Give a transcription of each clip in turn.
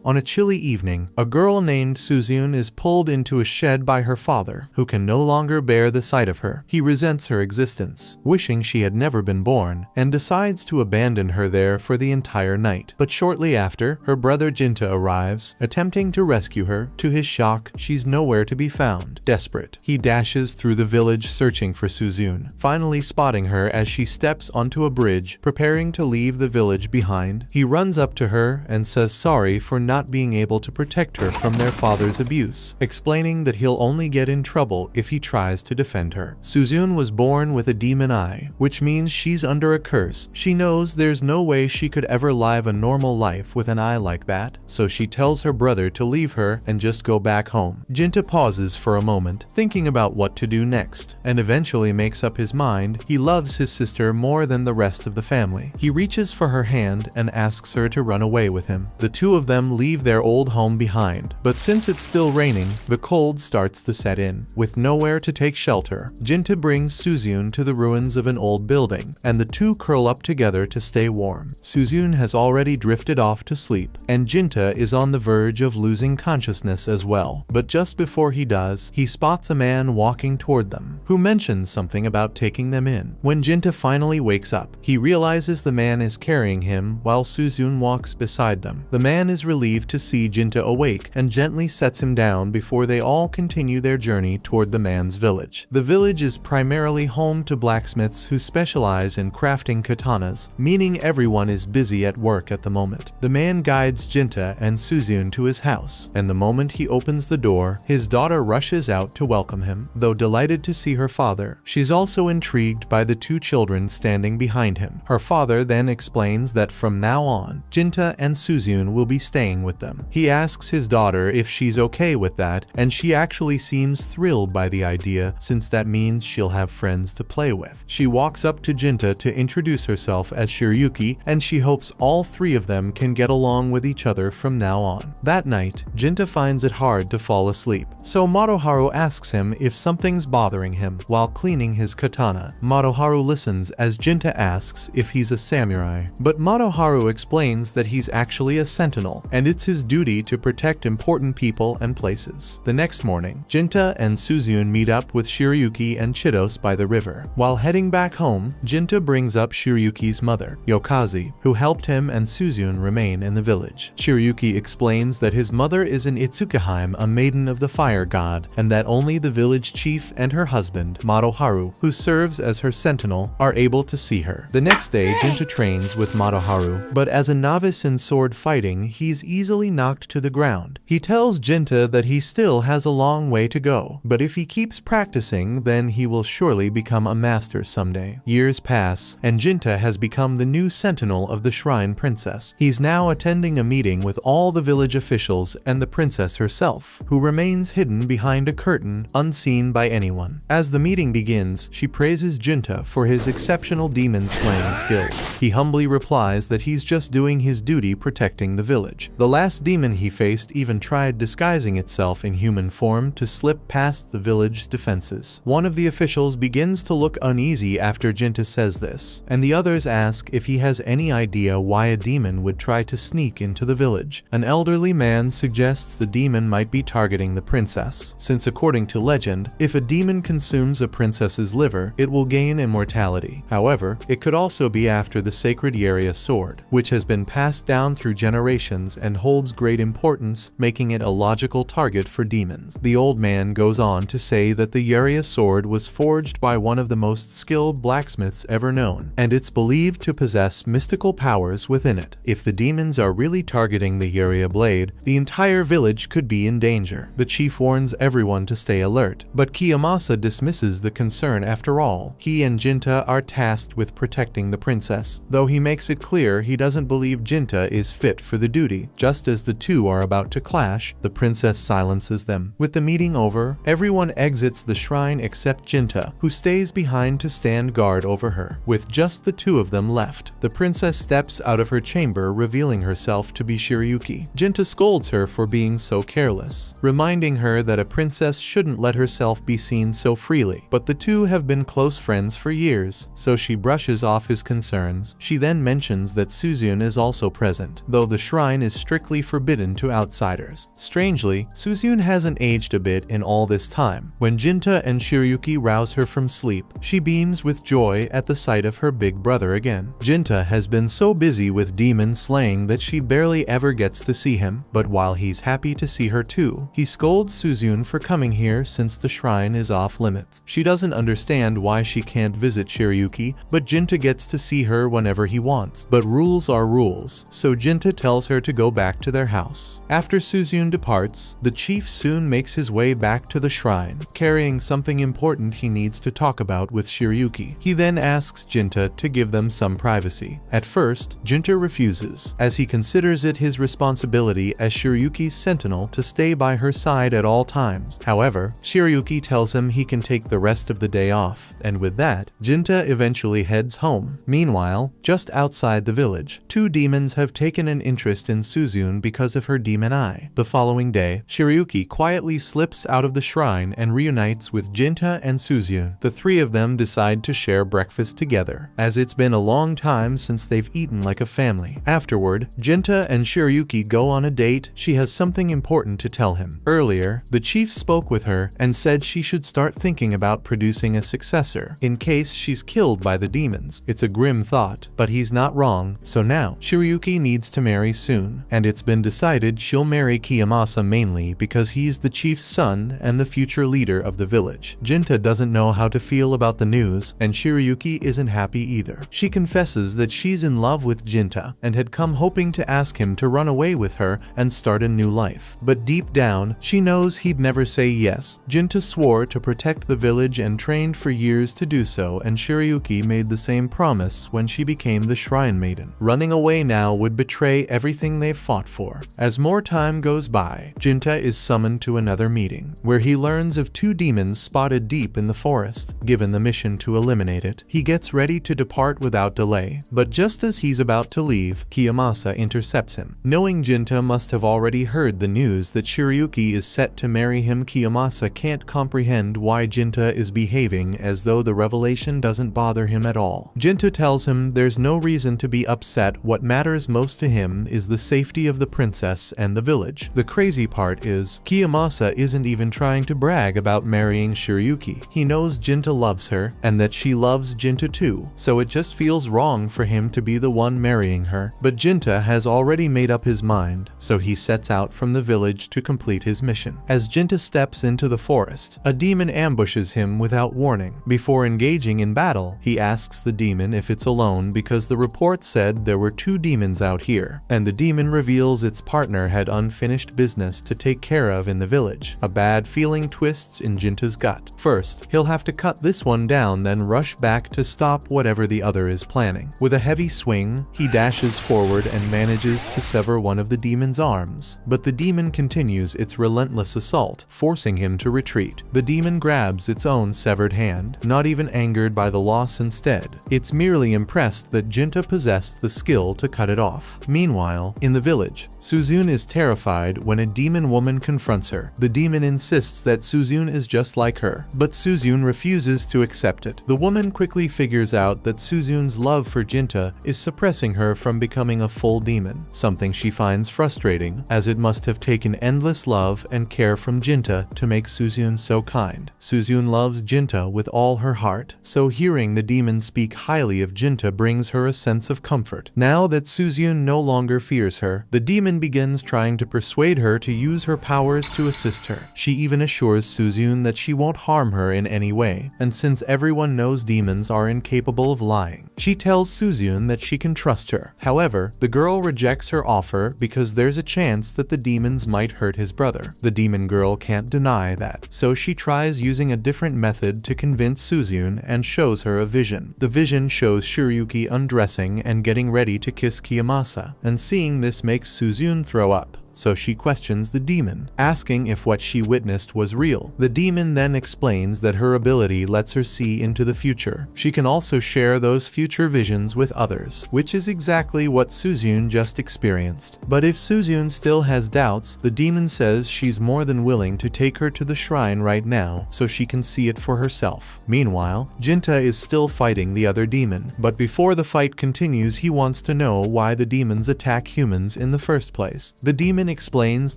On a chilly evening, a girl named Suzune is pulled into a shed by her father, who can no longer bear the sight of her. He resents her existence, wishing she had never been born, and decides to abandon her there for the entire night. But shortly after, her brother Jinta arrives, attempting to rescue her. To his shock, she's nowhere to be found. Desperate, he dashes through the village searching for Suzune, finally spotting her as she steps onto a bridge, preparing to leave the village behind. He runs up to her and says sorry for not being able to protect her from their father's abuse, explaining that he'll only get in trouble if he tries to defend her. Suzune was born with a demon eye, which means she's under a curse. She knows there's no way she could ever live a normal life with an eye like that, so she tells her brother to leave her and just go back home. Jinta pauses for a moment, thinking about what to do next, and eventually makes up his mind. He loves his sister more than the rest of the family. He reaches for her hand and asks her to run away with him. The two of them leave their old home behind, but since it's still raining, the cold starts to set in. With nowhere to take shelter, Jinta brings Suzune to the ruins of an old building, and the two curl up together to stay warm. Suzune has already drifted off to sleep, and Jinta is on the verge of losing consciousness as well. But just before he does, he spots a man walking toward them, who mentions something about taking them in. When Jinta finally wakes up, he realizes the man is carrying him while Suzune walks beside them. The man is relieved to see Jinta awake and gently sets him down before they all continue their journey toward the man's village. The village is primarily home to blacksmiths who specialize in crafting katanas, meaning everyone is busy at work at the moment. The man guides Jinta and Suzune to his house, and the moment he opens the door, his daughter rushes out to welcome him. Though delighted to see her father, she's also intrigued by the two children standing behind him. Her father then explains that from now on, Jinta and Suzune will be staying with them. He asks his daughter if she's okay with that, and she actually seems thrilled by the idea, since that means she'll have friends to play with. She walks up to Jinta to introduce herself as Shiryuki, and she hopes all three of them can get along with each other from now on. That night, Jinta finds it hard to fall asleep, so Madoharu asks him if something's bothering him while cleaning his katana. Madoharu listens as Jinta asks if he's a samurai, but Madoharu explains that he's actually a sentinel, and it's his duty to protect important people and places. The next morning, Jinta and Suzune meet up with Shiryuki and Chidose by the river. While heading back home, Jinta brings up Shiryuki's mother, Yokazi, who helped him and Suzune remain in the village. Shiryuki explains that his mother is an Itsukaheim, a maiden of the fire god, and that only the village chief and her husband, Madoharu, who serves as her sentinel, are able to see her. The next day, Jinta trains with Madoharu, but as a novice in sword fighting, he's easily knocked to the ground. He tells Jinta that he still has a long way to go, but if he keeps practicing, then he will surely become a master someday. Years pass, and Jinta has become the new sentinel of the Shrine Princess. He's now attending a meeting with all the village officials and the princess herself, who remains hidden behind a curtain, unseen by anyone. As the meeting begins, she praises Jinta for his exceptional demon-slaying skills. He humbly replies that he's just doing his duty protecting the village. The last demon he faced even tried disguising itself in human form to slip past the village's defenses. One of the officials begins to look uneasy after Jinta says this, and the others ask if he has any idea why a demon would try to sneak into the village. An elderly man suggests the demon might be targeting the princess, since according to legend, if a demon consumes a princess's liver, it will gain immortality. However, it could also be after the sacred Yeria sword, which has been passed down through generations and holds great importance, making it a logical target for demons. The old man goes on to say that the Yeria sword was forged by one of the most skilled blacksmiths ever known, and it's believed to possess mystical powers within it. If the demons are really targeting the Yeria blade, the entire village could be in danger. The chief warns everyone to stay alert, but Kiyomasa dismisses the concern. After all, he and Jinta are tasked with protecting the princess, though he makes it clear he doesn't believe Jinta is fit for the duty. Just as the two are about to clash, the princess silences them. With the meeting over, everyone exits the shrine except Jinta, who stays behind to stand guard over her. With just the two of them left, the princess steps out of her chamber, revealing herself to be Shiryuki. Jinta scolds her for being so careless, reminding her that a princess shouldn't let herself be seen so freely. But the two have been close friends for years, so she brushes off his concerns. She then mentions that Suzune is also present, though the shrine is strictly forbidden to outsiders. Strangely, Suzyun hasn't aged a bit in all this time. When Jinta and Shiryuki rouse her from sleep, she beams with joy at the sight of her big brother again. Jinta has been so busy with demon slaying that she barely ever gets to see him, but while he's happy to see her too, he scolds Suzyun for coming here since the shrine is off limits. She doesn't understand why she can't visit Shiryuki, but Jinta gets to see her whenever he wants. But rules are rules, so Jinta tells her to go back to their house. After Suzyun departs, the chief soon makes his way back to the shrine, carrying something important he needs to talk about with Shiryuki. He then asks Jinta to give them some privacy. At first, Jinta refuses, as he considers it his responsibility as Shiryuki's sentinel to stay by her side at all times. However, Shiryuki tells him he can take the rest of the day off, and with that, Jinta eventually heads home. Meanwhile, just outside the village, two demons have taken an interest in Suzyun because of her demon eye. The following day, Shiryuki quietly slips out of the shrine and reunites with Jinta and Suzyun. The three of them decide to share breakfast together, as it's been a long time since they've eaten like a family. Afterward, Jinta and Shiryuki go on a date. She has something important to tell him. Earlier, the chief spoke with her and said she should start thinking about producing a successor, in case she's killed by the demons. It's a grim thought, but he's not wrong, so now, Shiryuki needs to marry soon, and it's been decided she'll marry Kiyomasa mainly because he's the chief's son and the future leader of the village. Jinta doesn't know how to feel about the news, and Shiryuki isn't happy either. She confesses that she's in love with Jinta, and had come hoping to ask him to run away with her and start a new life. But deep down, she knows he'd never say yes. Jinta swore to protect the village and trained for years to do so, and Shiryuki made the same promise when she became the Shrine Maiden. Running away now would betray everything they've fought for. As more time goes by, Jinta is summoned to another meeting, where he learns of two demons spotted deep in the forest. Given the mission to eliminate it, he gets ready to depart without delay, but just as he's about to leave, Kiyomasa intercepts him. Knowing Jinta must have already heard the news that Shiryuki is set to marry him, Kiyomasa can't comprehend why Jinta is behaving as though the revelation doesn't bother him at all. Jinta tells him there's no reason to be upset. What matters most to him is the safety of the princess and the village. The crazy part is, Kiyomasa isn't even trying to brag about marrying Shiryuki. He knows Jinta loves her, and that she loves Jinta too, so it just feels wrong for him to be the one marrying her. But Jinta has already made up his mind, so he sets out from the village to complete his mission. As Jinta steps into the forest, a demon ambushes him without warning. Before engaging in battle, he asks the demon if it's alone because the report said there were two demons out here, and the demon reveals its partner had unfinished business to take care of in the village. A bad feeling twists in Jinta's gut. First, he'll have to cut this one down, then rush back to stop whatever the other is planning. With a heavy swing, he dashes forward and manages to sever one of the demon's arms, but the demon continues its relentless assault, forcing him to retreat. The demon grabs its own severed hand, not even angered by the loss. Instead, it's merely impressed that Jinta possessed the skill to cut it off. Meanwhile, in the village, Suzyun is terrified when a demon woman confronts her. The demon insists that Suzyun is just like her, but Suzyun refuses to accept it. The woman quickly figures out that Suzyun's love for Jinta is suppressing her from becoming a full demon, something she finds frustrating, as it must have taken endless love and care from Jinta to make Suzyun so kind. Suzyun loves Jinta with all her heart, so hearing the demon speak highly of Jinta brings her a sense of comfort. Now that Suzyun no longer fears her, the demon begins trying to persuade her to use her powers to assist her. She even assures Suzyun that she won't harm her in any way, and since everyone knows demons are incapable of lying, she tells Suzyun that she can trust her. However, the girl rejects her offer because there's a chance that the demons might hurt his brother. The demon girl can't deny that, so she tries using a different method to convince Suzyun and shows her a vision. The vision shows Shiryuki undressing and getting ready to kiss Kiyomasa, and seeing this makes Suzyun throw up. so she questions the demon, asking if what she witnessed was real. The demon then explains that her ability lets her see into the future. She can also share those future visions with others, which is exactly what Suzune just experienced. But if Suzune still has doubts, the demon says she's more than willing to take her to the shrine right now so she can see it for herself. Meanwhile, Jinta is still fighting the other demon, but before the fight continues, he wants to know why the demons attack humans in the first place. The demon explains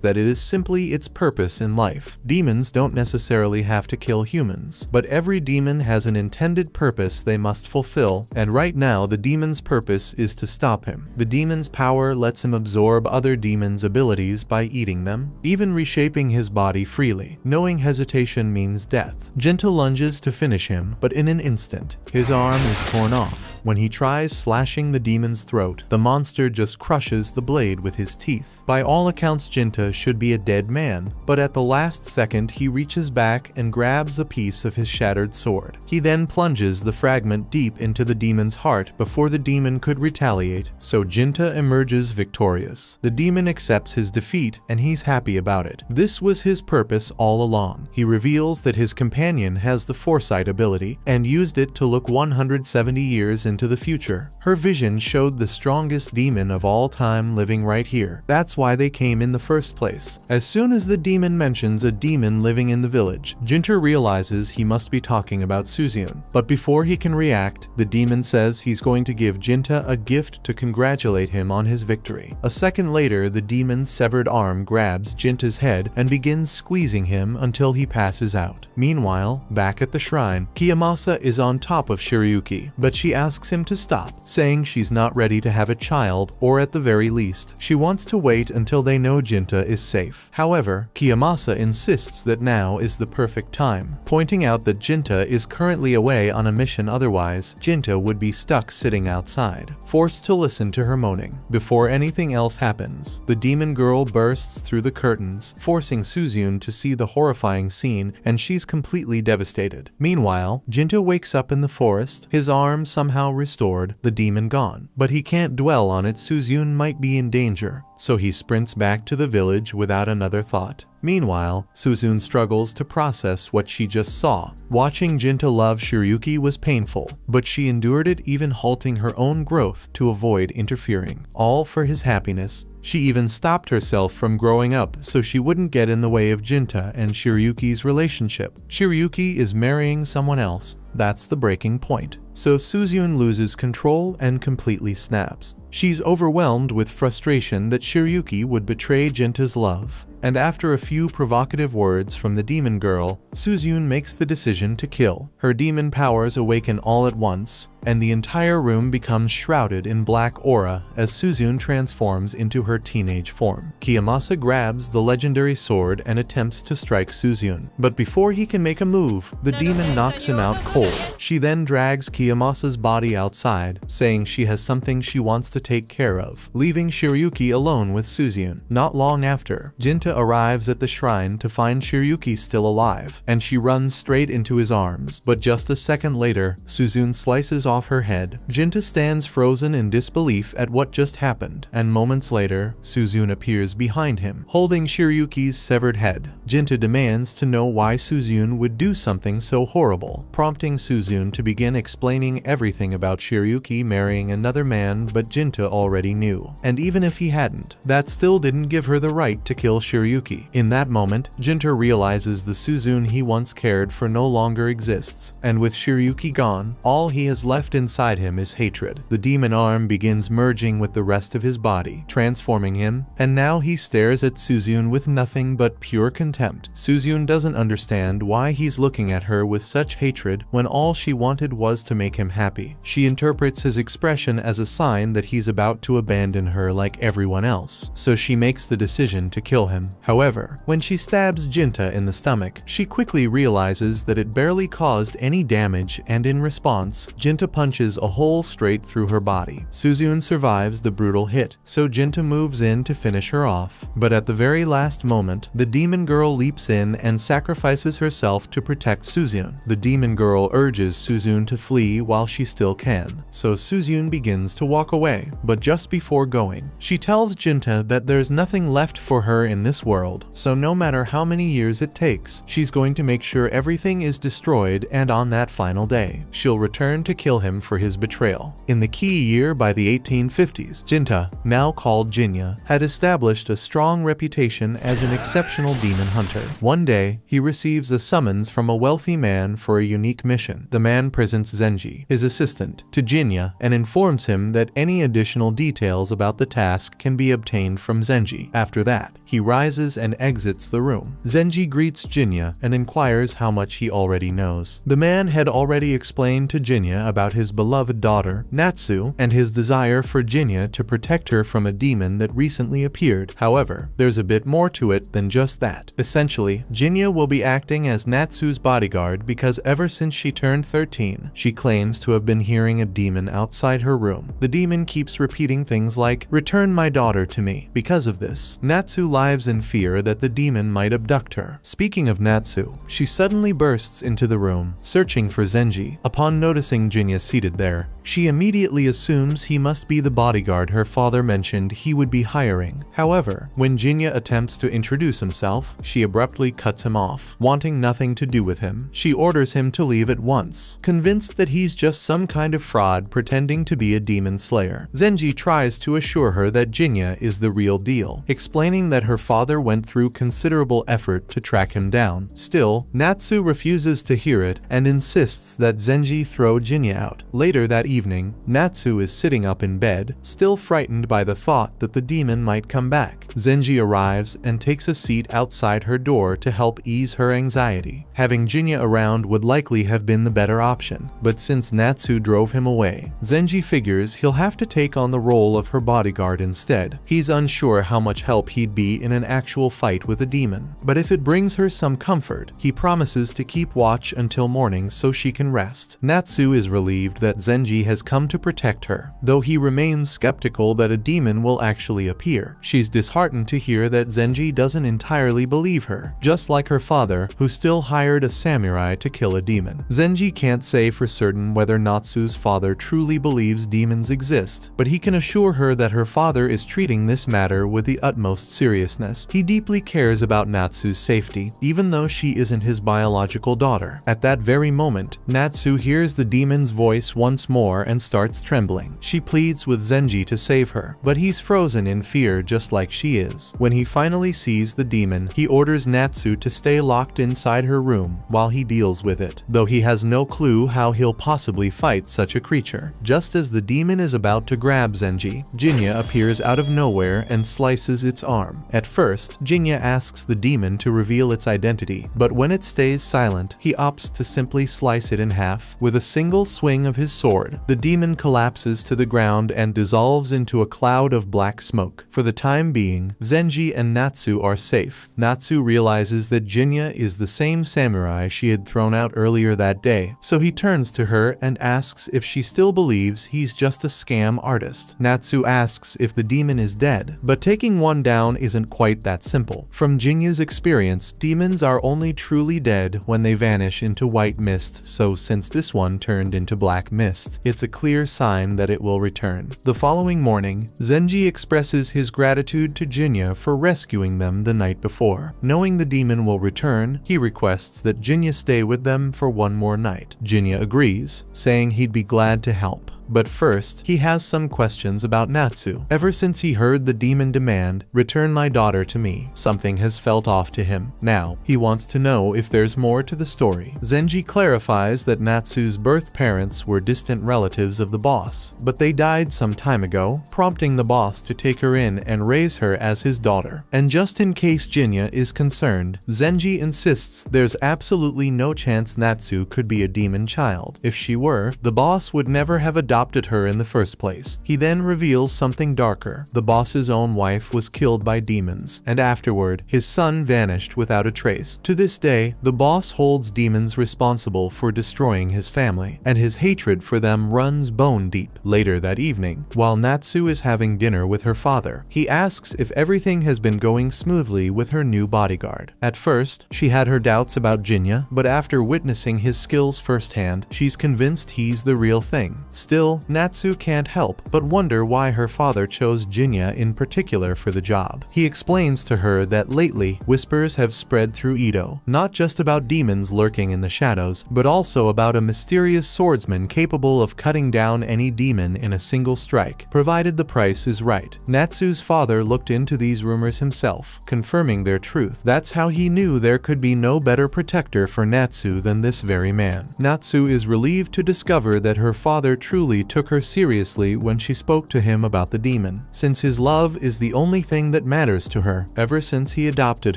that it is simply its purpose in life. Demons don't necessarily have to kill humans, but every demon has an intended purpose they must fulfill, and right now the demon's purpose is to stop him. The demon's power lets him absorb other demons' abilities by eating them, even reshaping his body freely. Knowing hesitation means death. Jinta lunges to finish him, but in an instant, his arm is torn off. When he tries slashing the demon's throat, the monster just crushes the blade with his teeth. By all accounts, Jinta should be a dead man, but at the last second he reaches back and grabs a piece of his shattered sword. He then plunges the fragment deep into the demon's heart before the demon could retaliate, so Jinta emerges victorious. The demon accepts his defeat and he's happy about it. This was his purpose all along. He reveals that his companion has the foresight ability and used it to look 170 years into the future. Her vision showed the strongest demon of all time living right here. That's why they came in the first place. As soon as the demon mentions a demon living in the village, Jinta realizes he must be talking about Suzune. But before he can react, the demon says he's going to give Jinta a gift to congratulate him on his victory. A second later, the demon's severed arm grabs Jinta's head and begins squeezing him until he passes out. Meanwhile, back at the shrine, Kiyomasa is on top of Shiryuki, but she asks him to stop, saying she's not ready to have a child, or at the very least, she wants to wait until they know Jinta is safe. However, Kiyomasa insists that now is the perfect time, pointing out that Jinta is currently away on a mission, otherwise, Jinta would be stuck sitting outside, forced to listen to her moaning. Before anything else happens, the demon girl bursts through the curtains, forcing Suzune to see the horrifying scene, and she's completely devastated. Meanwhile, Jinta wakes up in the forest, his arm somehow restored, the demon gone. But he can't dwell on it. Suzune might be in danger, so he sprints back to the village without another thought. Meanwhile, Suzune struggles to process what she just saw. Watching Jinta love Shiryuki was painful, but she endured it, even halting her own growth to avoid interfering. All for his happiness. She even stopped herself from growing up so she wouldn't get in the way of Jinta and Shiryuki's relationship. Shiryuki is marrying someone else. That's the breaking point. So Suzune loses control and completely snaps. She's overwhelmed with frustration that Shiryuki would betray Jinta's love, and after a few provocative words from the demon girl, Suzune makes the decision to kill. Her demon powers awaken all at once, and the entire room becomes shrouded in black aura as Suzune transforms into her teenage form. Kiyomasa grabs the legendary sword and attempts to strike Suzune, but before he can make a move, the demon knocks him out cold. She then drags Kiyomasa's body outside, saying she has something she wants to take care of, leaving Shiryuki alone with Suzune. Not long after, Jinta arrives at the shrine to find Shiryuki still alive, and she runs straight into his arms, but just a second later, Suzune slices off her head. Jinta stands frozen in disbelief at what just happened, and moments later, Suzune appears behind him, holding Shiryuki's severed head. Jinta demands to know why Suzune would do something so horrible, prompting Suzune to begin explaining everything about Shiryuki marrying another man, but Jinta already knew. And even if he hadn't, that still didn't give her the right to kill Shiryuki. In that moment, Jinta realizes the Suzune he once cared for no longer exists, and with Shiryuki gone, all he has left inside him is hatred. The demon arm begins merging with the rest of his body, transforming him, and now he stares at Suzune with nothing but pure contempt. Suzune doesn't understand why he's looking at her with such hatred when all she wanted was to make him happy. She interprets his expression as a sign that he's about to abandon her like everyone else, so she makes the decision to kill him. demon. However, when she stabs Jinta in the stomach, she quickly realizes that it barely caused any damage, and in response, Jinta punches a hole straight through her body. Suzyun survives the brutal hit, so Jinta moves in to finish her off. But at the very last moment, the demon girl leaps in and sacrifices herself to protect Suzyun. The demon girl urges Suzyun to flee while she still can, so Suzyun begins to walk away. But just before going, she tells Jinta that there's nothing left for her in this world, so no matter how many years it takes, she's going to make sure everything is destroyed, and on that final day, she'll return to kill him for his betrayal. In the key year by the 1850s, Jinta, now called Jinya, had established a strong reputation as an exceptional demon hunter. One day, he receives a summons from a wealthy man for a unique mission. The man presents Zenji, his assistant, to Jinya and informs him that any additional details about the task can be obtained from Zenji. After that, he rises and exits the room. Zenji greets Jinya and inquires how much he already knows. The man had already explained to Jinya about his beloved daughter, Natsu, and his desire for Jinya to protect her from a demon that recently appeared. However, there's a bit more to it than just that. Essentially, Jinya will be acting as Natsu's bodyguard because ever since she turned 13, she claims to have been hearing a demon outside her room. The demon keeps repeating things like, "Return my daughter to me." Because of this, Natsu lives in fear that the demon might abduct her. Speaking of Natsu, she suddenly bursts into the room, searching for Zenji. Upon noticing Jinya seated there, she immediately assumes he must be the bodyguard her father mentioned he would be hiring. However, when Jinya attempts to introduce himself, she abruptly cuts him off. Wanting nothing to do with him, she orders him to leave at once, convinced that he's just some kind of fraud pretending to be a demon slayer. Zenji tries to assure her that Jinya is the real deal, explaining that her father went through considerable effort to track him down. Still, Natsu refuses to hear it and insists that Zenji throw Jinya out. Later that evening, Natsu is sitting up in bed, still frightened by the thought that the demon might come back. Zenji arrives and takes a seat outside her door to help ease her anxiety. Having Jinya around would likely have been the better option, but since Natsu drove him away, Zenji figures he'll have to take on the role of her bodyguard instead. He's unsure how much help he'd be in an actual fight with a demon, but if it brings her some comfort, he promises to keep watch until morning so she can rest. Natsu is relieved that Zenji has come to protect her, though he remains skeptical that a demon will actually appear. She's disheartened to hear that Zenji doesn't entirely believe her, just like her father, who still hired a samurai to kill a demon. Zenji can't say for certain whether Natsu's father truly believes demons exist, but he can assure her that her father is treating this matter with the utmost seriousness. He deeply cares about Natsu's safety, even though she isn't his biological daughter. At that very moment, Natsu hears the demon's voice once more and starts trembling. She pleads with Zenji to save her, but he's frozen in fear just like she is. When he finally sees the demon, he orders Natsu to stay locked inside her room while he deals with it, though he has no clue how he'll possibly fight such a creature. Just as the demon is about to grab Zenji, Jinya appears out of nowhere and slices its arm. At first, Jinya asks the demon to reveal its identity, but when it stays silent, he opts to simply slice it in half. With a single swing of his sword, the demon collapses to the ground and dissolves into a cloud of black smoke. For the time being, Zenji and Natsu are safe. Natsu realizes that Jinya is the same samurai she had thrown out earlier that day, so he turns to her and asks if she still believes he's just a scam artist. Natsu asks if the demon is dead, but taking one down isn't quite that simple. From Jinya's experience, demons are only truly dead when they vanish into white mist, so since this one turned into black mist, it's a clear sign that it will return. The following morning, Zenji expresses his gratitude to Jinya for rescuing them the night before. Knowing the demon will return, he requests that Jinya stay with them for one more night. Jinya agrees, saying he'd be glad to help. But first, he has some questions about Natsu. Ever since he heard the demon demand, "Return my daughter to me," something has felt off to him. Now, he wants to know if there's more to the story. Zenji clarifies that Natsu's birth parents were distant relatives of the boss, but they died some time ago, prompting the boss to take her in and raise her as his daughter. And just in case Jinya is concerned, Zenji insists there's absolutely no chance Natsu could be a demon child. If she were, the boss would never have adopted adopted her in the first place. He then reveals something darker. The boss's own wife was killed by demons, and afterward, his son vanished without a trace. To this day, the boss holds demons responsible for destroying his family, and his hatred for them runs bone deep. Later that evening, while Natsu is having dinner with her father, he asks if everything has been going smoothly with her new bodyguard. At first, she had her doubts about Jinya, but after witnessing his skills firsthand, she's convinced he's the real thing. Still, Natsu can't help but wonder why her father chose Jinya in particular for the job. He explains to her that lately, whispers have spread through Edo, not just about demons lurking in the shadows, but also about a mysterious swordsman capable of cutting down any demon in a single strike, provided the price is right. Natsu's father looked into these rumors himself, confirming their truth. That's how he knew there could be no better protector for Natsu than this very man. Natsu is relieved to discover that her father truly took her seriously when she spoke to him about the demon, since his love is the only thing that matters to her. Ever since he adopted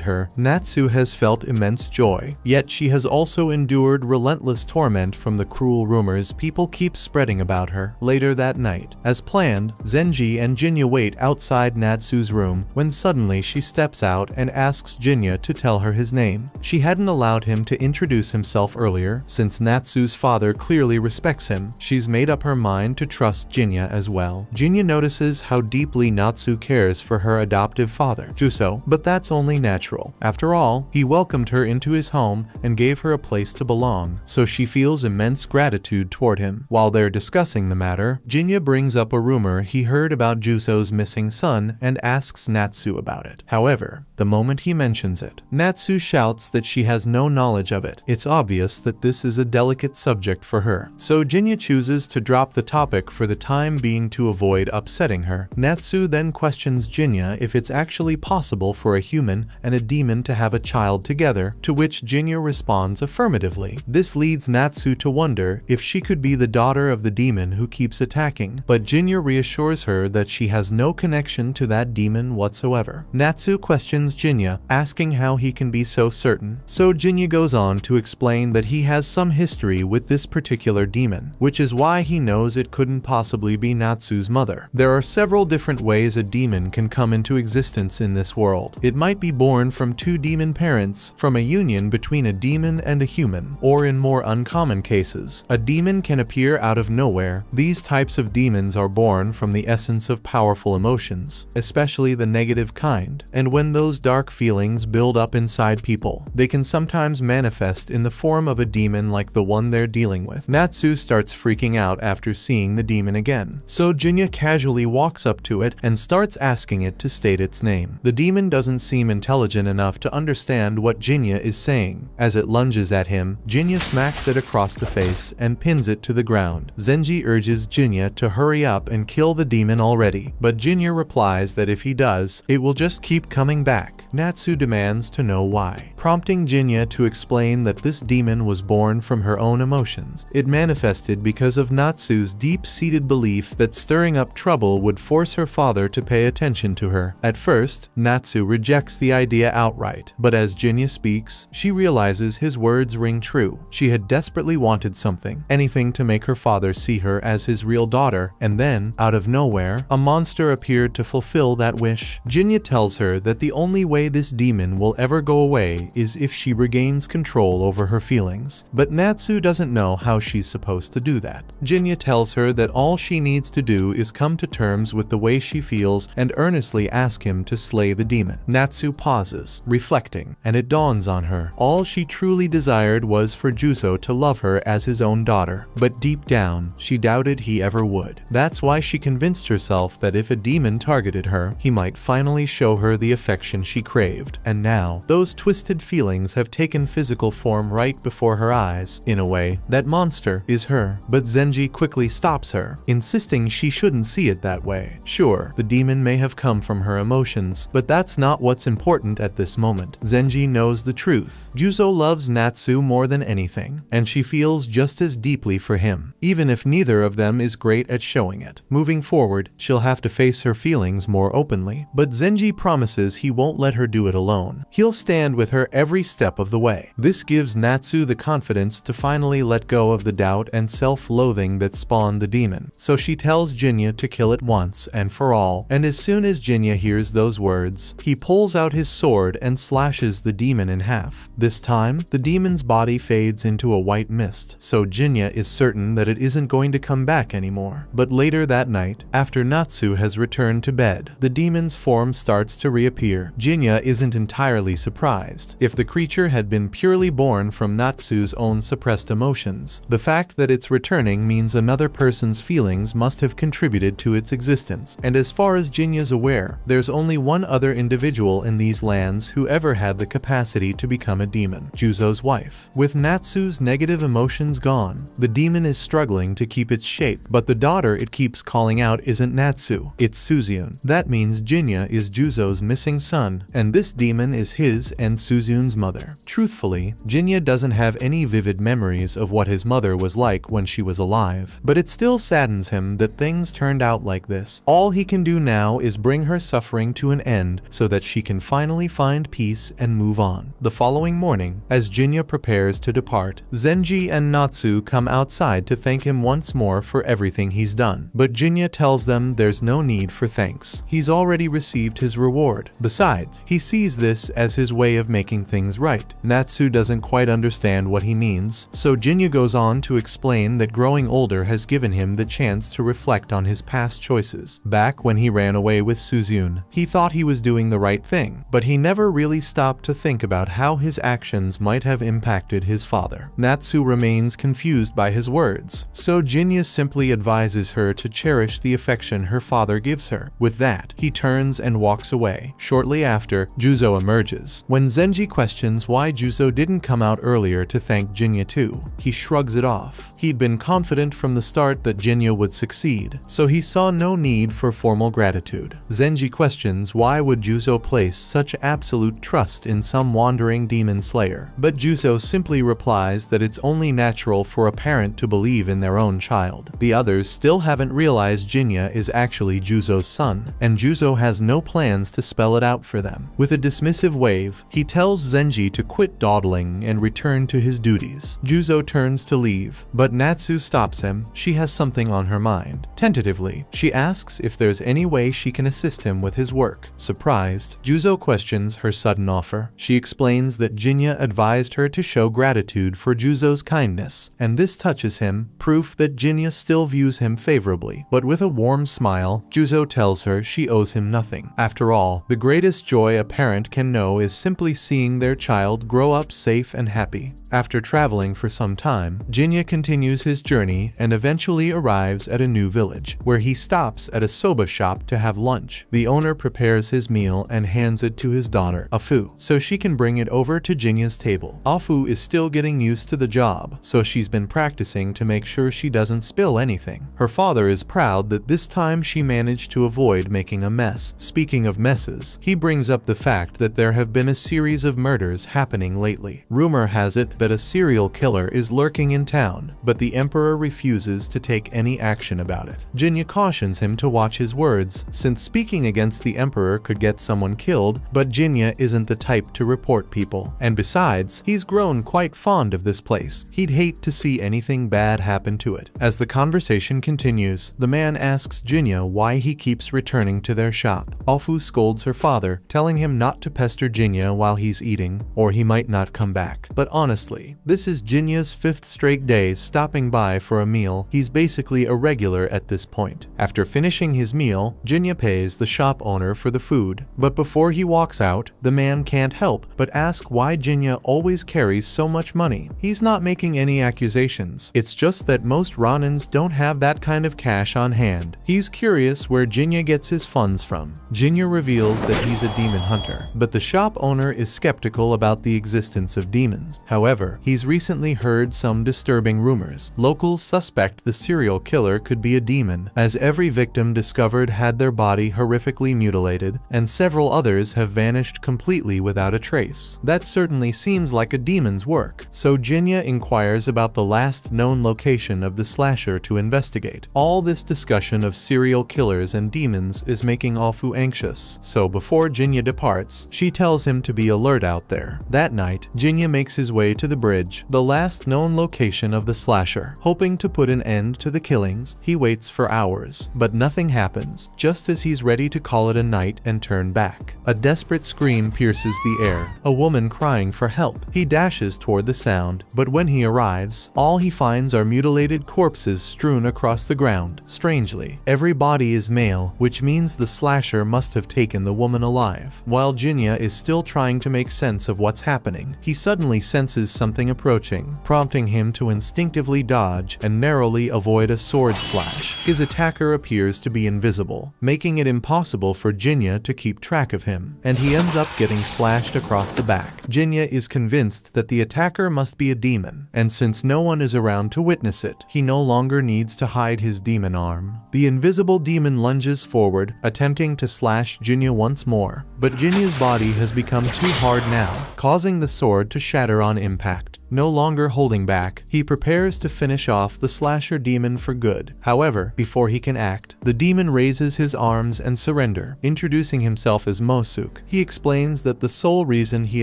her, Natsu has felt immense joy, yet she has also endured relentless torment from the cruel rumors people keep spreading about her. Later that night, as planned, Zenji and Jinya wait outside Natsu's room when suddenly she steps out and asks Jinya to tell her his name. She hadn't allowed him to introduce himself earlier, since Natsu's father clearly respects him. She's made up her mind to trust Jinya as well. Jinya notices how deeply Natsu cares for her adoptive father, Juso, but that's only natural. After all, he welcomed her into his home and gave her a place to belong, so she feels immense gratitude toward him. While they're discussing the matter, Jinya brings up a rumor he heard about Juso's missing son and asks Natsu about it. However, the moment he mentions it, Natsu shouts that she has no knowledge of it. It's obvious that this is a delicate subject for her, so Jinya chooses to drop the topic for the time being to avoid upsetting her. Natsu then questions Jinya if it's actually possible for a human and a demon to have a child together, to which Jinya responds affirmatively. This leads Natsu to wonder if she could be the daughter of the demon who keeps attacking, but Jinya reassures her that she has no connection to that demon whatsoever. Natsu questions Jinya, asking how he can be so certain, so Jinya goes on to explain that he has some history with this particular demon, which is why he knows it couldn't possibly be Natsu's mother. There are several different ways a demon can come into existence in this world. It might be born from two demon parents, from a union between a demon and a human, or in more uncommon cases, a demon can appear out of nowhere. These types of demons are born from the essence of powerful emotions, especially the negative kind, and when those dark feelings build up inside people, they can sometimes manifest in the form of a demon like the one they're dealing with. Natsu starts freaking out after seeing the demon again, so Jinya casually walks up to it and starts asking it to state its name. The demon doesn't seem intelligent enough to understand what Jinya is saying. As it lunges at him, Jinya smacks it across the face and pins it to the ground. Zenji urges Jinya to hurry up and kill the demon already, but Jinya replies that if he does, it will just keep coming back. Natsu demands to know why, prompting Jinya to explain that this demon was born from her own emotions. It manifested because of Natsu's deep-seated belief that stirring up trouble would force her father to pay attention to her. At first, Natsu rejects the idea outright, but as Jinya speaks, she realizes his words ring true. She had desperately wanted something, anything to make her father see her as his real daughter, and then, out of nowhere, a monster appeared to fulfill that wish. Jinya tells her that the only way this demon will ever go away is if she regains control over her feelings, but Natsu doesn't know how she's supposed to do that. Jinya tells her that all she needs to do is come to terms with the way she feels and earnestly ask him to slay the demon. Natsu pauses, reflecting, and it dawns on her. All she truly desired was for Juso to love her as his own daughter, but deep down, she doubted he ever would. That's why she convinced herself that if a demon targeted her, he might finally show her the affection she craved. And now, those twisted feelings have taken physical form right before her eyes. In a way, that monster is her. But Zenji quickly stops her, insisting she shouldn't see it that way. Sure, the demon may have come from her emotions, but that's not what's important at this moment. Zenji knows the truth. Juso loves Natsu more than anything, and she feels just as deeply for him, even if neither of them is great at showing it. Moving forward, she'll have to face her feelings more openly, but Zenji promises he won't let her do it alone. He'll stand with her every step of the way. This gives Natsu the confidence to finally let go of the doubt and self-loathing that's spawn the demon. So she tells Jinya to kill it once and for all, and as soon as Jinya hears those words, he pulls out his sword and slashes the demon in half. This time, the demon's body fades into a white mist, so Jinya is certain that it isn't going to come back anymore. But later that night, after Natsu has returned to bed, the demon's form starts to reappear. Jinya isn't entirely surprised. If the creature had been purely born from Natsu's own suppressed emotions, the fact that it's returning means another person's feelings must have contributed to its existence, and as far as Jinya's aware, there's only one other individual in these lands who ever had the capacity to become a demon: Juzo's wife. With Natsu's negative emotions gone, the demon is struggling to keep its shape, but the daughter it keeps calling out isn't Natsu, it's Suzyun. That means Jinya is Juzo's missing son, and this demon is his and Suzyun's mother. Truthfully, Jinya doesn't have any vivid memories of what his mother was like when she was alive, but it still saddens him that things turned out like this. All he can do now is bring her suffering to an end so that she can finally find peace and move on. The following morning, as Jinya prepares to depart, Zenji and Natsu come outside to thank him once more for everything he's done. But Jinya tells them there's no need for thanks. He's already received his reward. Besides, he sees this as his way of making things right. Natsu doesn't quite understand what he means, so Jinya goes on to explain that growing older has given him the chance to reflect on his past choices. Back when he ran away with Suzyun, he thought he was doing the right thing, but he never really stopped to think about how his actions might have impacted his father. Natsu remains confused by his words, so Jinya simply advises her to cherish the affection her father gives her. With that, he turns and walks away. Shortly after, Juzo emerges. When Zenji questions why Juzo didn't come out earlier to thank Jinya too, he shrugs it off. He'd been confident from the start that Jinya would succeed, so he saw no need for formal gratitude. Zenji questions why would Juzo place such absolute trust in some wandering demon slayer, but Juzo simply replies that it's only natural for a parent to believe in their own child. The others still haven't realized Jinya is actually Juzo's son, and Juzo has no plans to spell it out for them. With a dismissive wave, he tells Zenji to quit dawdling and return to his duties. Juzo turns to leave, but Natsu stops him. She has something on her mind. Tentatively, she asks if there's any way she can assist him with his work. Surprised, Juzo questions her sudden offer. She explains that Jinya advised her to show gratitude for Juzo's kindness, and this touches him, proof that Jinya still views him favorably. But with a warm smile, Juzo tells her she owes him nothing. After all, the greatest joy a parent can know is simply seeing their child grow up safe and happy. After traveling for some time, Jinya continues his journey and eventually arrives at a new village, where he stops at a soba shop to have lunch. The owner prepares his meal and hands it to his daughter, Afu, so she can bring it over to Jinya's table. Afu is still getting used to the job, so she's been practicing to make sure she doesn't spill anything. Her father is proud that this time she managed to avoid making a mess. Speaking of messes, he brings up the fact that there have been a series of murders happening lately. Rumor has it that a serial killer is lurking in town, but the emperor refuses to take any action about it. Jinya cautions him to watch his words, since speaking against the emperor could get someone killed, but Jinya isn't the type to report people. And besides, he's grown quite fond of this place. He'd hate to see anything bad happen to it. As the conversation continues, the man asks Jinya why he keeps returning to their shop. Afu scolds her father, telling him not to pester Jinya while he's eating, or he might not come back. But honestly, this is Jinya's 5th straight day stopping by for a meal. He's basically a regular at this point. After finishing his meal, Jinya pays the shop owner for the food, but before he walks out, the man can't help but ask why Jinya always carries so much money. He's not making any accusations, it's just that most Ronins don't have that kind of cash on hand. He's curious where Jinya gets his funds from. Jinya reveals that he's a demon hunter, but the shop owner is skeptical about the existence of demons. However, he's recently heard some disturbing rumors. Locals suspect the serial killer could be a demon, as every victim discovered had their body horrifically mutilated, and several others have vanished completely without a trace. That certainly seems like a demon's work, so Jinya inquires about the last known location of the slasher to investigate. All this discussion of serial killers and demons is making Afu anxious, so before Jinya departs, she tells him to be alert out there. That night, Jinya makes his way to the bridge, the last known location of the slasher, hoping to put an an end to the killings. He waits for hours, but nothing happens. Just as he's ready to call it a night and turn back, a desperate scream pierces the air, a woman crying for help. He dashes toward the sound, but when he arrives, all he finds are mutilated corpses strewn across the ground. Strangely, every body is male, which means the slasher must have taken the woman alive. While Jinya is still trying to make sense of what's happening, he suddenly senses something approaching, prompting him to instinctively dodge and narrowly avoid a sword slash. His attacker appears to be invisible, making it impossible for Jinya to keep track of him, and he ends up getting slashed across the back. Jinya is convinced that the attacker must be a demon, and since no one is around to witness it, he no longer needs to hide his demon arm. The invisible demon lunges forward, attempting to slash Jinya once more, but Jinya's body has become too hard now, causing the sword to shatter on impact. No longer holding back, he prepares to finish off the slasher demon for good. However, before he can act, the demon raises his arms and surrender. Introducing himself as Mosuk, he explains that the sole reason he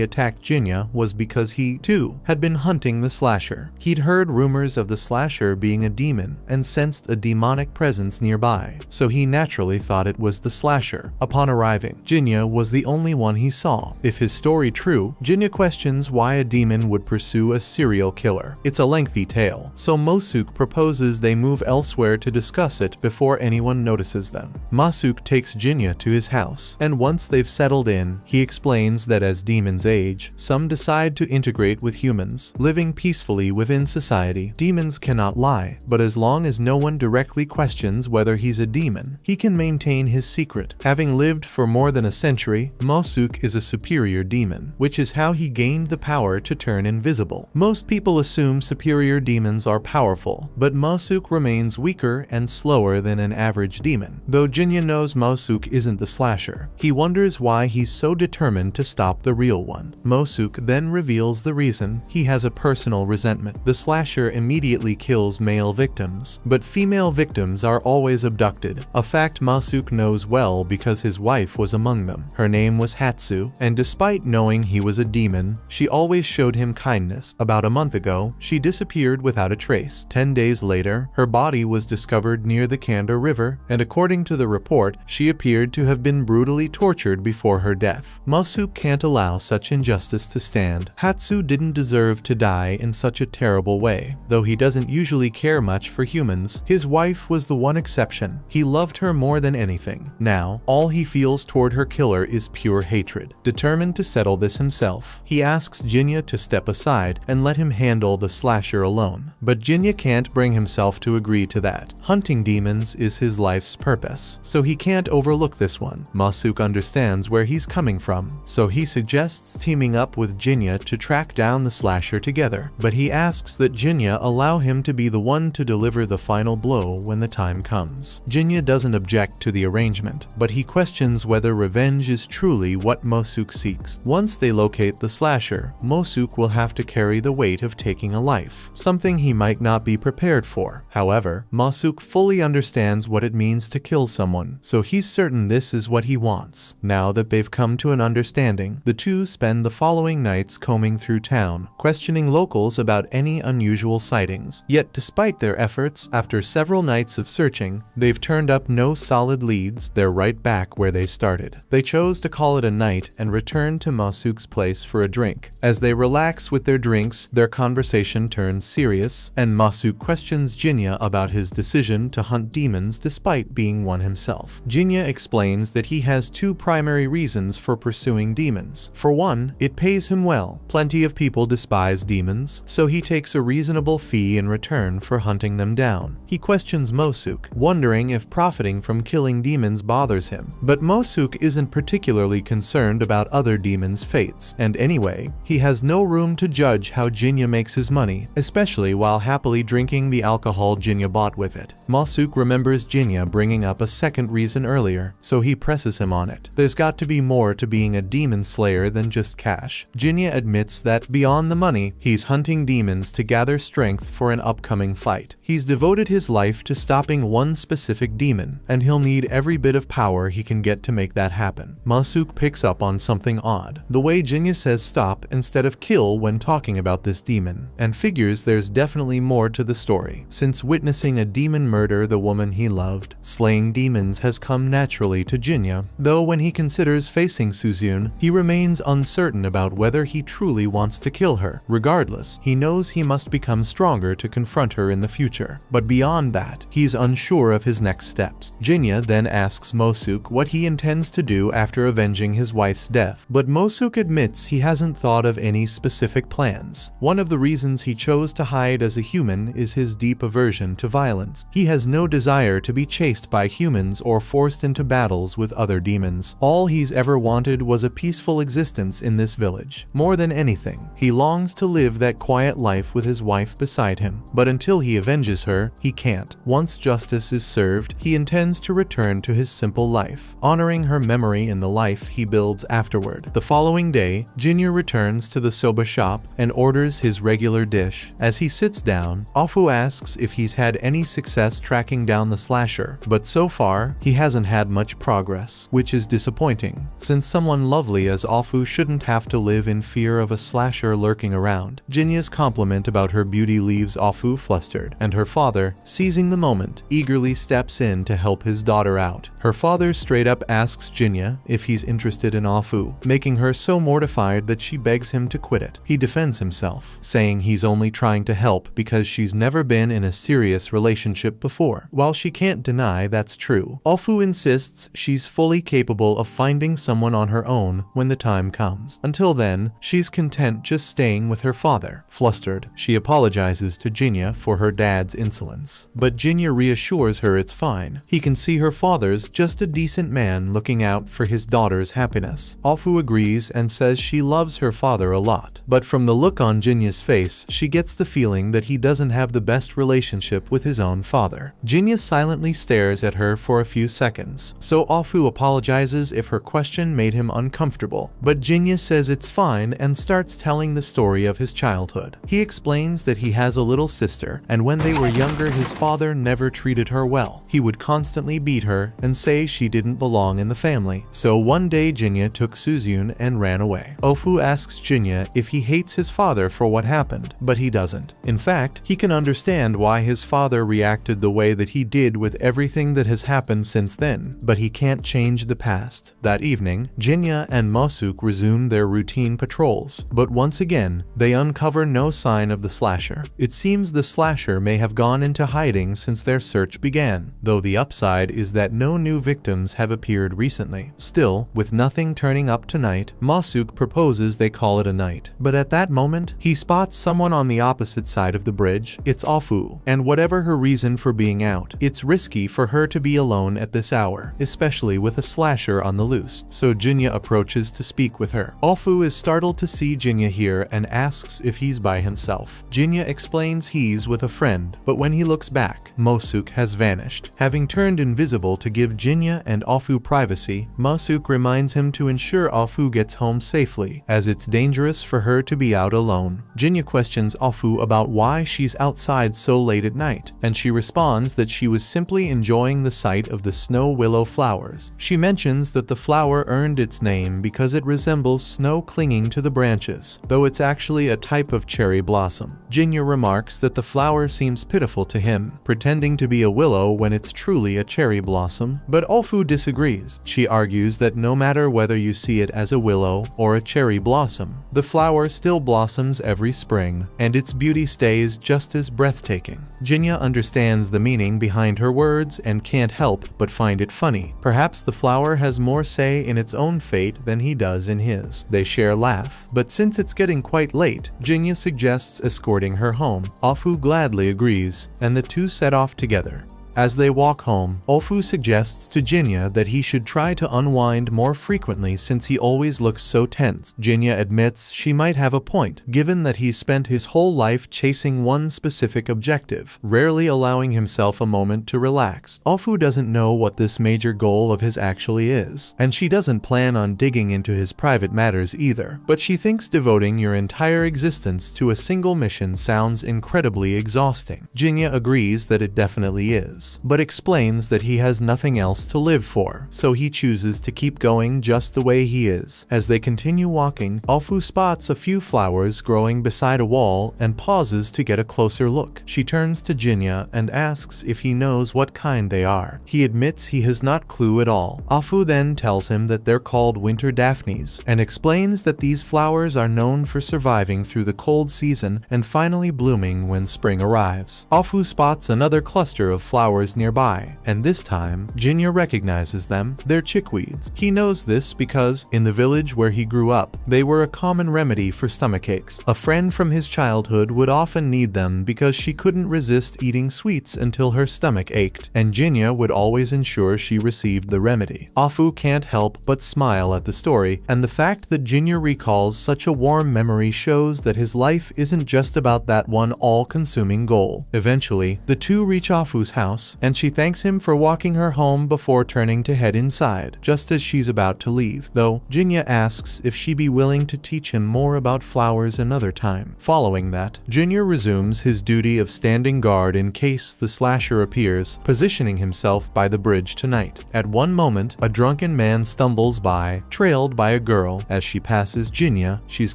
attacked Jinya was because he, too, had been hunting the slasher. He'd heard rumors of the slasher being a demon and sensed a demonic presence nearby, so he naturally thought it was the slasher. Upon arriving, Jinya was the only one he saw. If his story true, Jinya questions why a demon would pursue a serial killer. It's a lengthy tale, so Mosuk proposes they move elsewhere to discuss it before anyone notices them. Mosuk takes Jinya to his house, and once they've settled in, he explains that as demons age, some decide to integrate with humans, living peacefully within society. Demons cannot lie, but as long as no one directly questions whether he's a demon, he can maintain his secret. Having lived for more than a century, Mosuk is a superior demon, which is how he gained the power to turn invisible. Most people assume superior demons are powerful, but Mosuk remains weaker and slower than an average demon. Though Jinya knows Mosuk isn't the slasher, he wonders why he's so determined to stop the real one. Mosuk then reveals the reason: he has a personal resentment. The slasher immediately kills male victims, but female victims are always abducted, a fact Mosuk knows well because his wife was among them. Her name was Hatsu, and despite knowing he was a demon, she always showed him kindness. About a month ago, she disappeared without a trace. 10 days later, her body was discovered near the Kanda River, and according to the report, she appeared to have been brutally tortured before her death. Mosuk can't allow such injustice to stand. Hatsu didn't deserve to die in such a terrible way. Though he doesn't usually care much for humans, his wife was the one exception. He loved her more than anything. Now, all he feels toward her killer is pure hatred. Determined to settle this himself, he asks Jinya to step aside and let him handle the slasher alone. But Jinya can't bring himself to agree to that. Hunting demons is his life's purpose, so he can't overlook this one. Mosuk understands where he's coming from, so he suggests teaming up with Jinya to track down the slasher together. But he asks that Jinya allow him to be the one to deliver the final blow when the time comes. Jinya doesn't object to the arrangement, but he questions whether revenge is truly what Mosuk seeks. Once they locate the slasher, Mosuk will have to carry the weight of taking a life, something he might not be prepared for. However, Mosuk fully understands what it means to kill someone, so he's certain this is what he wants. Now that they've come to an understanding, the two spend the following nights combing through town, questioning locals about any unusual sightings. Yet despite their efforts, after several nights of searching, they've turned up no solid leads. They're right back where they started. They chose to call it a night and return to Mosuk's place for a drink. As they relax with their drinks, their conversation turns serious, and Mosuk questions Jinya about his decision to hunt demons despite being one himself. Jinya explains that he has two primary reasons for pursuing demons. For one, it pays him well. Plenty of people despise demons, so he takes a reasonable fee in return for hunting them down. He questions Mosuk, wondering if profiting from killing demons bothers him. But Mosuk isn't particularly concerned about other demons' fates, and anyway, he has no room to judge how Jinya makes his money, especially while happily drinking the alcohol Jinya bought with it. Mosuk remembers Jinya bringing up a second reason earlier, so he presses him on it. There's got to be more to being a demon slayer than just cash. Jinya admits that, beyond the money, he's hunting demons to gather strength for an upcoming fight. He's devoted his life to stopping one specific demon, and he'll need every bit of power he can get to make that happen. Mosuk picks up on something odd. The way Jinya says stop instead of kill when talking wondering about this demon, and figures there's definitely more to the story. Since witnessing a demon murder the woman he loved, slaying demons has come naturally to Jinya, though when he considers facing Suzyun, he remains uncertain about whether he truly wants to kill her. Regardless, he knows he must become stronger to confront her in the future. But beyond that, he's unsure of his next steps. Jinya then asks Mosuke what he intends to do after avenging his wife's death, but Mosuke admits he hasn't thought of any specific plans. One of the reasons he chose to hide as a human is his deep aversion to violence. He has no desire to be chased by humans or forced into battles with other demons. All he's ever wanted was a peaceful existence in this village. More than anything, he longs to live that quiet life with his wife beside him. But until he avenges her, he can't. Once justice is served, he intends to return to his simple life, honoring her memory in the life he builds afterward. The following day, Jinya returns to the soba shop and orders his regular dish. As he sits down, Afu asks if he's had any success tracking down the slasher, but so far, he hasn't had much progress, which is disappointing, since someone lovely as Afu shouldn't have to live in fear of a slasher lurking around. Jinya's compliment about her beauty leaves Afu flustered, and her father, seizing the moment, eagerly steps in to help his daughter out. Her father straight up asks Jinya if he's interested in Afu, making her so mortified that she begs him to quit it. He defends himself, saying he's only trying to help because she's never been in a serious relationship before. While she can't deny that's true, Afu insists she's fully capable of finding someone on her own when the time comes. Until then, she's content just staying with her father. Flustered, she apologizes to Jinya for her dad's insolence, but Jinya reassures her it's fine. He can see her father's just a decent man looking out for his daughter's happiness. Afu agrees and says she loves her father a lot, but from the look on Jinya's face, she gets the feeling that he doesn't have the best relationship with his own father. Jinya silently stares at her for a few seconds, so Afu apologizes if her question made him uncomfortable, but Jinya says it's fine and starts telling the story of his childhood. He explains that he has a little sister, and when they were younger his father never treated her well. He would constantly beat her and say she didn't belong in the family. So one day Jinya took Suzyun and ran away. Afu asks Jinya if he hates his father for what happened, but he doesn't. In fact, he can understand why his father reacted the way that he did with everything that has happened since then, but he can't change the past. That evening, Jinya and Mosuke resume their routine patrols, but once again, they uncover no sign of the slasher. It seems the slasher may have gone into hiding since their search began, though the upside is that no new victims have appeared recently. Still, with nothing turning up tonight, Mosuke proposes they call it a night. But at that moment, he spots someone on the opposite side of the bridge. It's Afu, and whatever her reason for being out, it's risky for her to be alone at this hour, especially with a slasher on the loose. So Jinya approaches to speak with her. Afu is startled to see Jinya here and asks if he's by himself. Jinya explains he's with a friend, but when he looks back, Mosuke has vanished. Having turned invisible to give Jinya and Afu privacy, Mosuke reminds him to ensure Afu gets home safely, as it's dangerous for her to be out alone. Jinya questions Afu about why she's outside so late at night, and she responds that she was simply enjoying the sight of the snow willow flowers. She mentions that the flower earned its name because it resembles snow clinging to the branches, though it's actually a type of cherry blossom. Jinya remarks that the flower seems pitiful to him, pretending to be a willow when it's truly a cherry blossom, but Afu disagrees. She argues that no matter whether you see it as a willow or a cherry blossom, the flower still blossoms every spring, and its beauty stays just as breathtaking. Jinya understands the meaning behind her words and can't help but find it funny. Perhaps the flower has more say in its own fate than he does in his. They share a laugh, but since it's getting quite late, Jinya suggests escorting her home. Afu gladly agrees, and the two set off together. As they walk home, Afu suggests to Jinya that he should try to unwind more frequently since he always looks so tense. Jinya admits she might have a point, given that he's spent his whole life chasing one specific objective, rarely allowing himself a moment to relax. Afu doesn't know what this major goal of his actually is, and she doesn't plan on digging into his private matters either, but she thinks devoting your entire existence to a single mission sounds incredibly exhausting. Jinya agrees that it definitely is. months, but explains that he has nothing else to live for, so he chooses to keep going just the way he is. As they continue walking, Afu spots a few flowers growing beside a wall and pauses to get a closer look. She turns to Jinya and asks if he knows what kind they are. He admits he has not clue at all. Afu then tells him that they're called winter daphnes and explains that these flowers are known for surviving through the cold season and finally blooming when spring arrives. Afu spots another cluster of flowers nearby, and this time, Jinya recognizes them. They're chickweeds. He knows this because, in the village where he grew up, they were a common remedy for stomachaches. A friend from his childhood would often need them because she couldn't resist eating sweets until her stomach ached, and Jinya would always ensure she received the remedy. Afu can't help but smile at the story, and the fact that Jinya recalls such a warm memory shows that his life isn't just about that one all-consuming goal. Eventually, the two reach Afu's house, and she thanks him for walking her home before turning to head inside, just as she's about to leave, though Jinya asks if she'd be willing to teach him more about flowers another time. Following that, Jinya resumes his duty of standing guard in case the slasher appears, positioning himself by the bridge tonight. At one moment, a drunken man stumbles by, trailed by a girl. As she passes Jinya, she's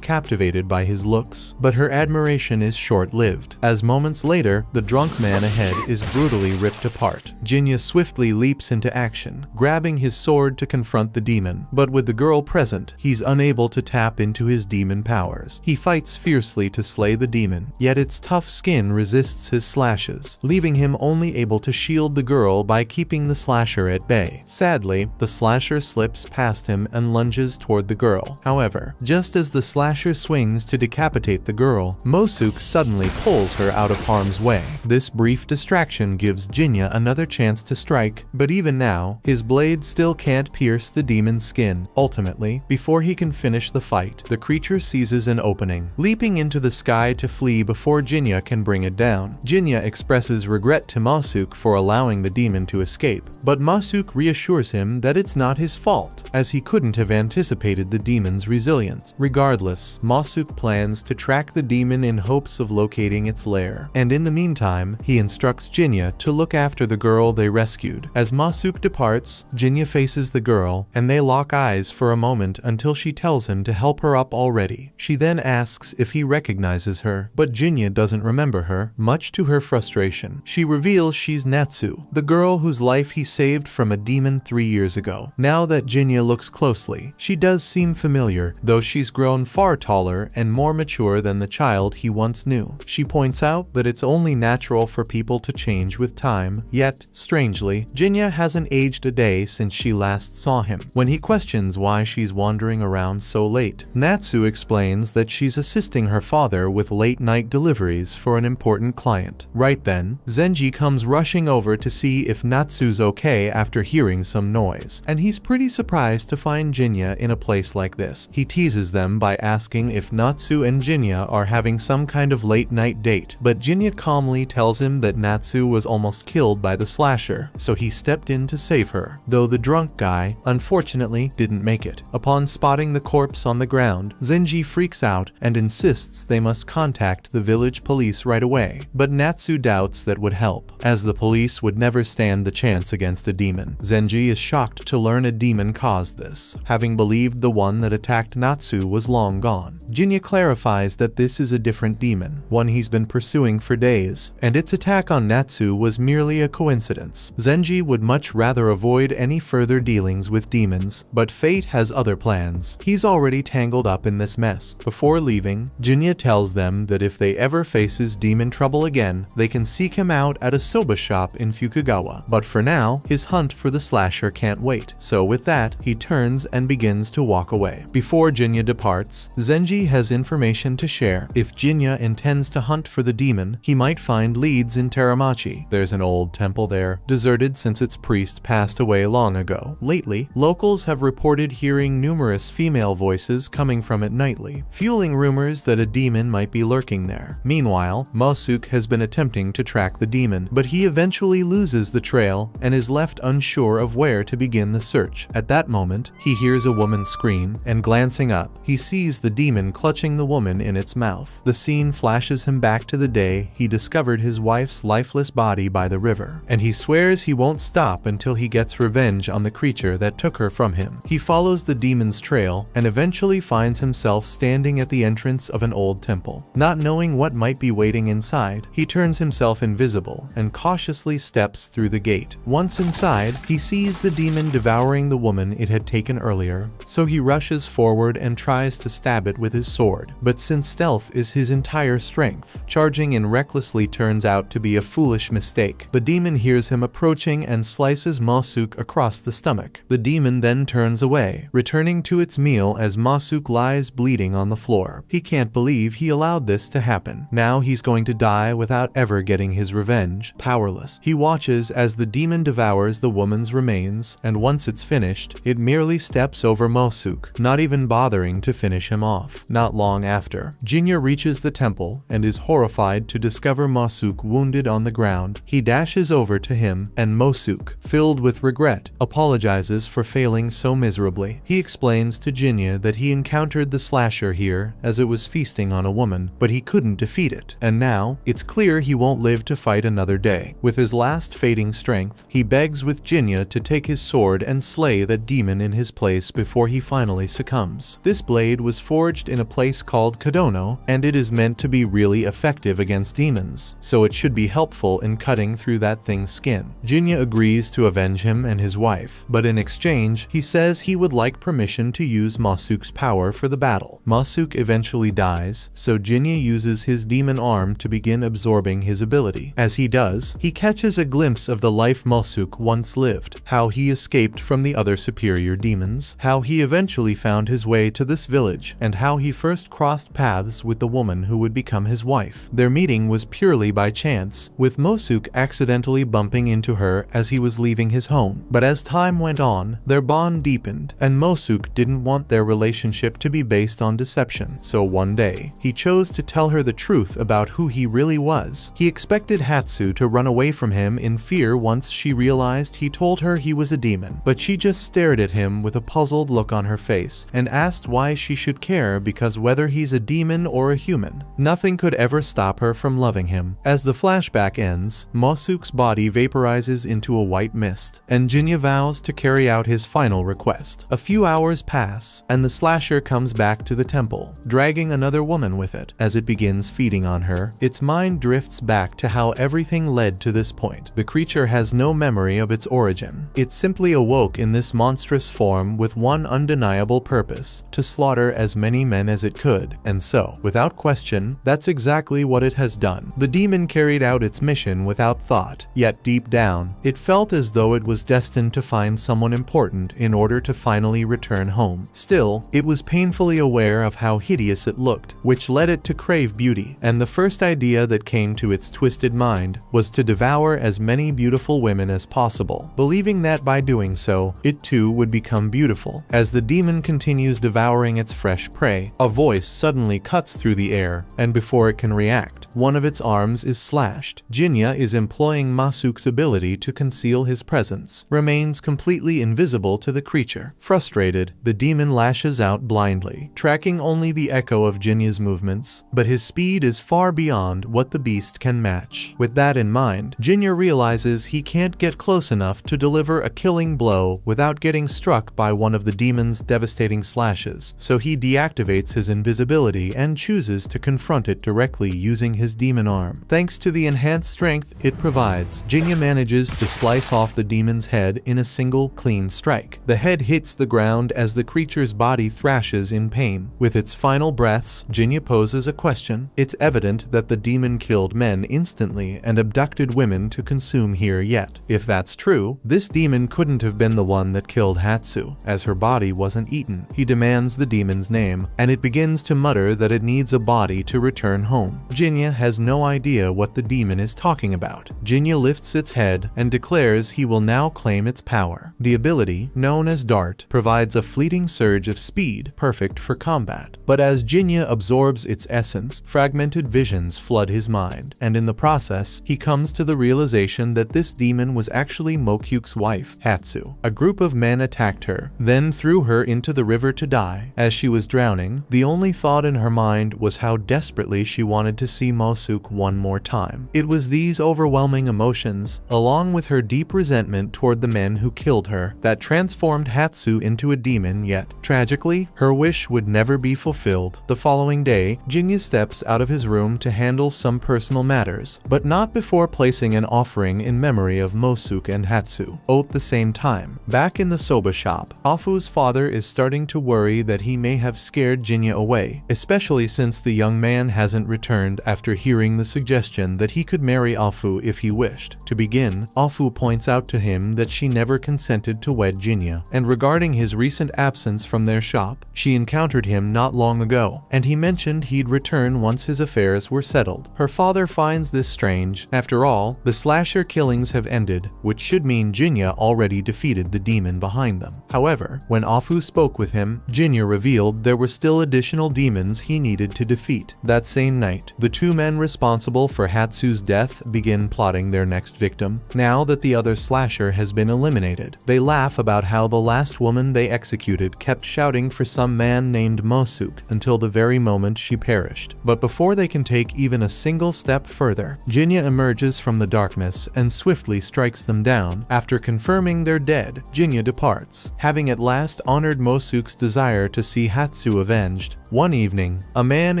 captivated by his looks, but her admiration is short-lived, as moments later, the drunk man ahead is brutally ripped apart. Jinya swiftly leaps into action, grabbing his sword to confront the demon, but with the girl present, he's unable to tap into his demon powers. He fights fiercely to slay the demon, yet its tough skin resists his slashes, leaving him only able to shield the girl by keeping the slasher at bay. Sadly, the slasher slips past him and lunges toward the girl. However, just as the slasher swings to decapitate the girl, Mosuke suddenly pulls her out of harm's way. This brief distraction gives Jinya another chance to strike, but even now, his blade still can't pierce the demon's skin. Ultimately, before he can finish the fight, the creature seizes an opening, leaping into the sky to flee before Jinya can bring it down. Jinya expresses regret to Mosuke for allowing the demon to escape, but Mosuke reassures him that it's not his fault, as he couldn't have anticipated the demon's resilience. Regardless, Mosuke plans to track the demon in hopes of locating its lair, and in the meantime, he instructs Jinya to look after the girl they rescued. As Mosuke departs, Jinya faces the girl, and they lock eyes for a moment until she tells him to help her up already. She then asks if he recognizes her, but Jinya doesn't remember her, much to her frustration. She reveals she's Natsu, the girl whose life he saved from a demon 3 years ago. Now that Jinya looks closely, she does seem familiar, though she's grown far taller and more mature than the child he once knew. She points out that it's only natural for people to change with time, yet, strangely, Jinya hasn't aged a day since she last saw him. When he questions why she's wandering around so late, Natsu explains that she's assisting her father with late-night deliveries for an important client. Right then, Zenji comes rushing over to see if Natsu's okay after hearing some noise, and he's pretty surprised to find Jinya in a place like this. He teases them by asking if Natsu and Jinya are having some kind of late-night date, but Jinya calmly tells him that Natsu was almost killed by the slasher, so he stepped in to save her, though the drunk guy, unfortunately, didn't make it. Upon spotting the corpse on the ground, Zenji freaks out and insists they must contact the village police right away, but Natsu doubts that would help, as the police would never stand the chance against a demon. Zenji is shocked to learn a demon caused this, having believed the one that attacked Natsu was long gone. Jinya clarifies that this is a different demon, one he's been pursuing for days, and its attack on Natsu was merely a coincidence. Zenji would much rather avoid any further dealings with demons, but fate has other plans. He's already tangled up in this mess. Before leaving, Jinya tells them that if they ever faces demon trouble again, they can seek him out at a soba shop in Fukugawa. But for now, his hunt for the slasher can't wait. So with that, he turns and begins to walk away. Before Jinya departs, Zenji has information to share. If Jinya intends to hunt for the demon, he might find leads in Teramachi. There's an old temple there, deserted since its priest passed away long ago. Lately, locals have reported hearing numerous female voices coming from it nightly, fueling rumors that a demon might be lurking there. Meanwhile, Mosuke has been attempting to track the demon, but he eventually loses the trail and is left unsure of where to begin the search. At that moment, he hears a woman scream, and glancing up, he sees the demon clutching the woman in its mouth. The scene flashes him back to the day he discovered his wife's lifeless body by the river, and he swears he won't stop until he gets revenge on the creature that took her from him. He follows the demon's trail and eventually finds himself standing at the entrance of an old temple. Not knowing what might be waiting inside, he turns himself invisible and cautiously steps through the gate. Once inside, he sees the demon devouring the woman it had taken earlier, so he rushes forward and tries to stab it with his sword. But since stealth is his entire strength, charging in recklessly turns out to be a foolish mistake. The demon hears him approaching and slices Mosuke across the stomach. The demon then turns away, returning to its meal as Mosuke lies bleeding on the floor. He can't believe he allowed this to happen. Now he's going to die without ever getting his revenge. Powerless, he watches as the demon devours the woman's remains, and once it's finished, it merely steps over Mosuke, not even bothering to finish him off. Not long after, Jinya reaches the temple and is horrified to discover Mosuke wounded on the ground. He dashes over to him, and Mosuke, filled with regret, apologizes for failing so miserably. He explains to Jinya that he encountered the slasher here as it was feasting on a woman, but he couldn't defeat it, and now it's clear he won't live to fight another day. With his last fading strength, he begs with Jinya to take his sword and slay that demon in his place before he finally succumbs. This blade was forged in a place called Kodono, and it is meant to be really effective against demons, so it should be helpful in cutting through that thing's skin. Jinya agrees to avenge him and his wife, but in exchange, he says he would like permission to use Mosuke's power for the battle. Mosuke eventually dies, so Jinya uses his demon arm to begin absorbing his ability. As he does, he catches a glimpse of the life Mosuke once lived, how he escaped from the other superior demons, how he eventually found his way to this village, and how he first crossed paths with the woman who would become his wife. Their meeting was purely by chance, with Mosuke accidentally bumping into her as he was leaving his home. But as time went on, their bond deepened, and Mosuke didn't want their relationship to be based on deception, so one day, he chose to tell her the truth about who he really was. He expected Hatsu to run away from him in fear once she realized he told her he was a demon, but she just stared at him with a puzzled look on her face and asked why she should care, because whether he's a demon or a human, nothing could ever stop her from loving him. As the flashback ends, Mosuke's body vaporizes into a white mist, and Jinya vows to carry out his final request. A few hours pass, and the slasher comes back to the temple, dragging another woman with it. As it begins feeding on her, its mind drifts back to how everything led to this point. The creature has no memory of its origin. It simply awoke in this monstrous form with one undeniable purpose: to slaughter as many men as it could, and so, without question, that's exactly what it has done. The demon carried out its mission without thought, yet deep down, it felt as though it was destined to find someone important in order to finally return home. Still, it was painfully aware of how hideous it looked, which led it to crave beauty, and the first idea that came to its twisted mind was to devour as many beautiful women as possible, believing that by doing so, it too would become beautiful. As the demon continues devouring its fresh prey, a voice suddenly cuts through the air, and before it can react, one of its arms is slashed. Jinya is employing Mosuke's ability to conceal his presence, remains completely invisible to the creature. Frustrated, the demon lashes out blindly, tracking only the echo of Jinya's movements, but his speed is far beyond what the beast can match. With that in mind, Jinya realizes he can't get close enough to deliver a killing blow without getting struck by one of the demon's devastating slashes, so he deactivates his invisibility and chooses to confront it directly using his demon arm. Thanks to the enhanced strength it provides, Jinya manages to slice off the demon's head in a single clean strike. The head hits the ground as the creature's body thrashes in pain. With its final breaths, Jinya poses a question. It's evident that the demon killed men instantly and abducted women to consume here, yet if that's true, this demon couldn't have been the one that killed Hatsu, as her body wasn't eaten. He demands the demon's name, and it begins to mutter that it needs a body to return home. Jinya has no idea what the demon is talking about. Jinya lifts its head and declares he will now claim its power. The ability, known as Dart, provides a fleeting surge of speed, perfect for combat. But as Jinya absorbs its essence, fragmented visions flood his mind, and in the process, he comes to the realization that this demon was actually Mokyuke's wife, Hatsu. A group of men attacked her, then threw her into the river to die. As she was drowning, the only thought in her mind was how desperately she wanted to to see Mosuke one more time. It was these overwhelming emotions, along with her deep resentment toward the men who killed her, that transformed Hatsu into a demon. Yet, tragically, her wish would never be fulfilled. The following day, Jinya steps out of his room to handle some personal matters, but not before placing an offering in memory of Mosuke and Hatsu. At the same time, back in the soba shop, Afu's father is starting to worry that he may have scared Jinya away, especially since the young man hasn't returned after hearing the suggestion that he could marry Afu if he wished. To begin, Afu points out to him that she never consented to wed Jinya, and regarding his recent absence from their shop, she encountered him not long ago, and he mentioned he'd return once his affairs were settled. Her father finds this strange. After all, the slasher killings have ended, which should mean Jinya already defeated the demon behind them. However, when Afu spoke with him, Jinya revealed there were still additional demons he needed to defeat. That same night, the two men responsible for Hatsu's death begin plotting their next victim. Now that the other slasher has been eliminated, they laugh about how the last woman they executed kept shouting for some man named Mosuke until the very moment she perished. But before they can take even a single step further, Jinya emerges from the darkness and swiftly strikes them down. After confirming they're dead, Jinya departs, having at last honored Mosuke's desire to see Hatsu avenged. One evening, a man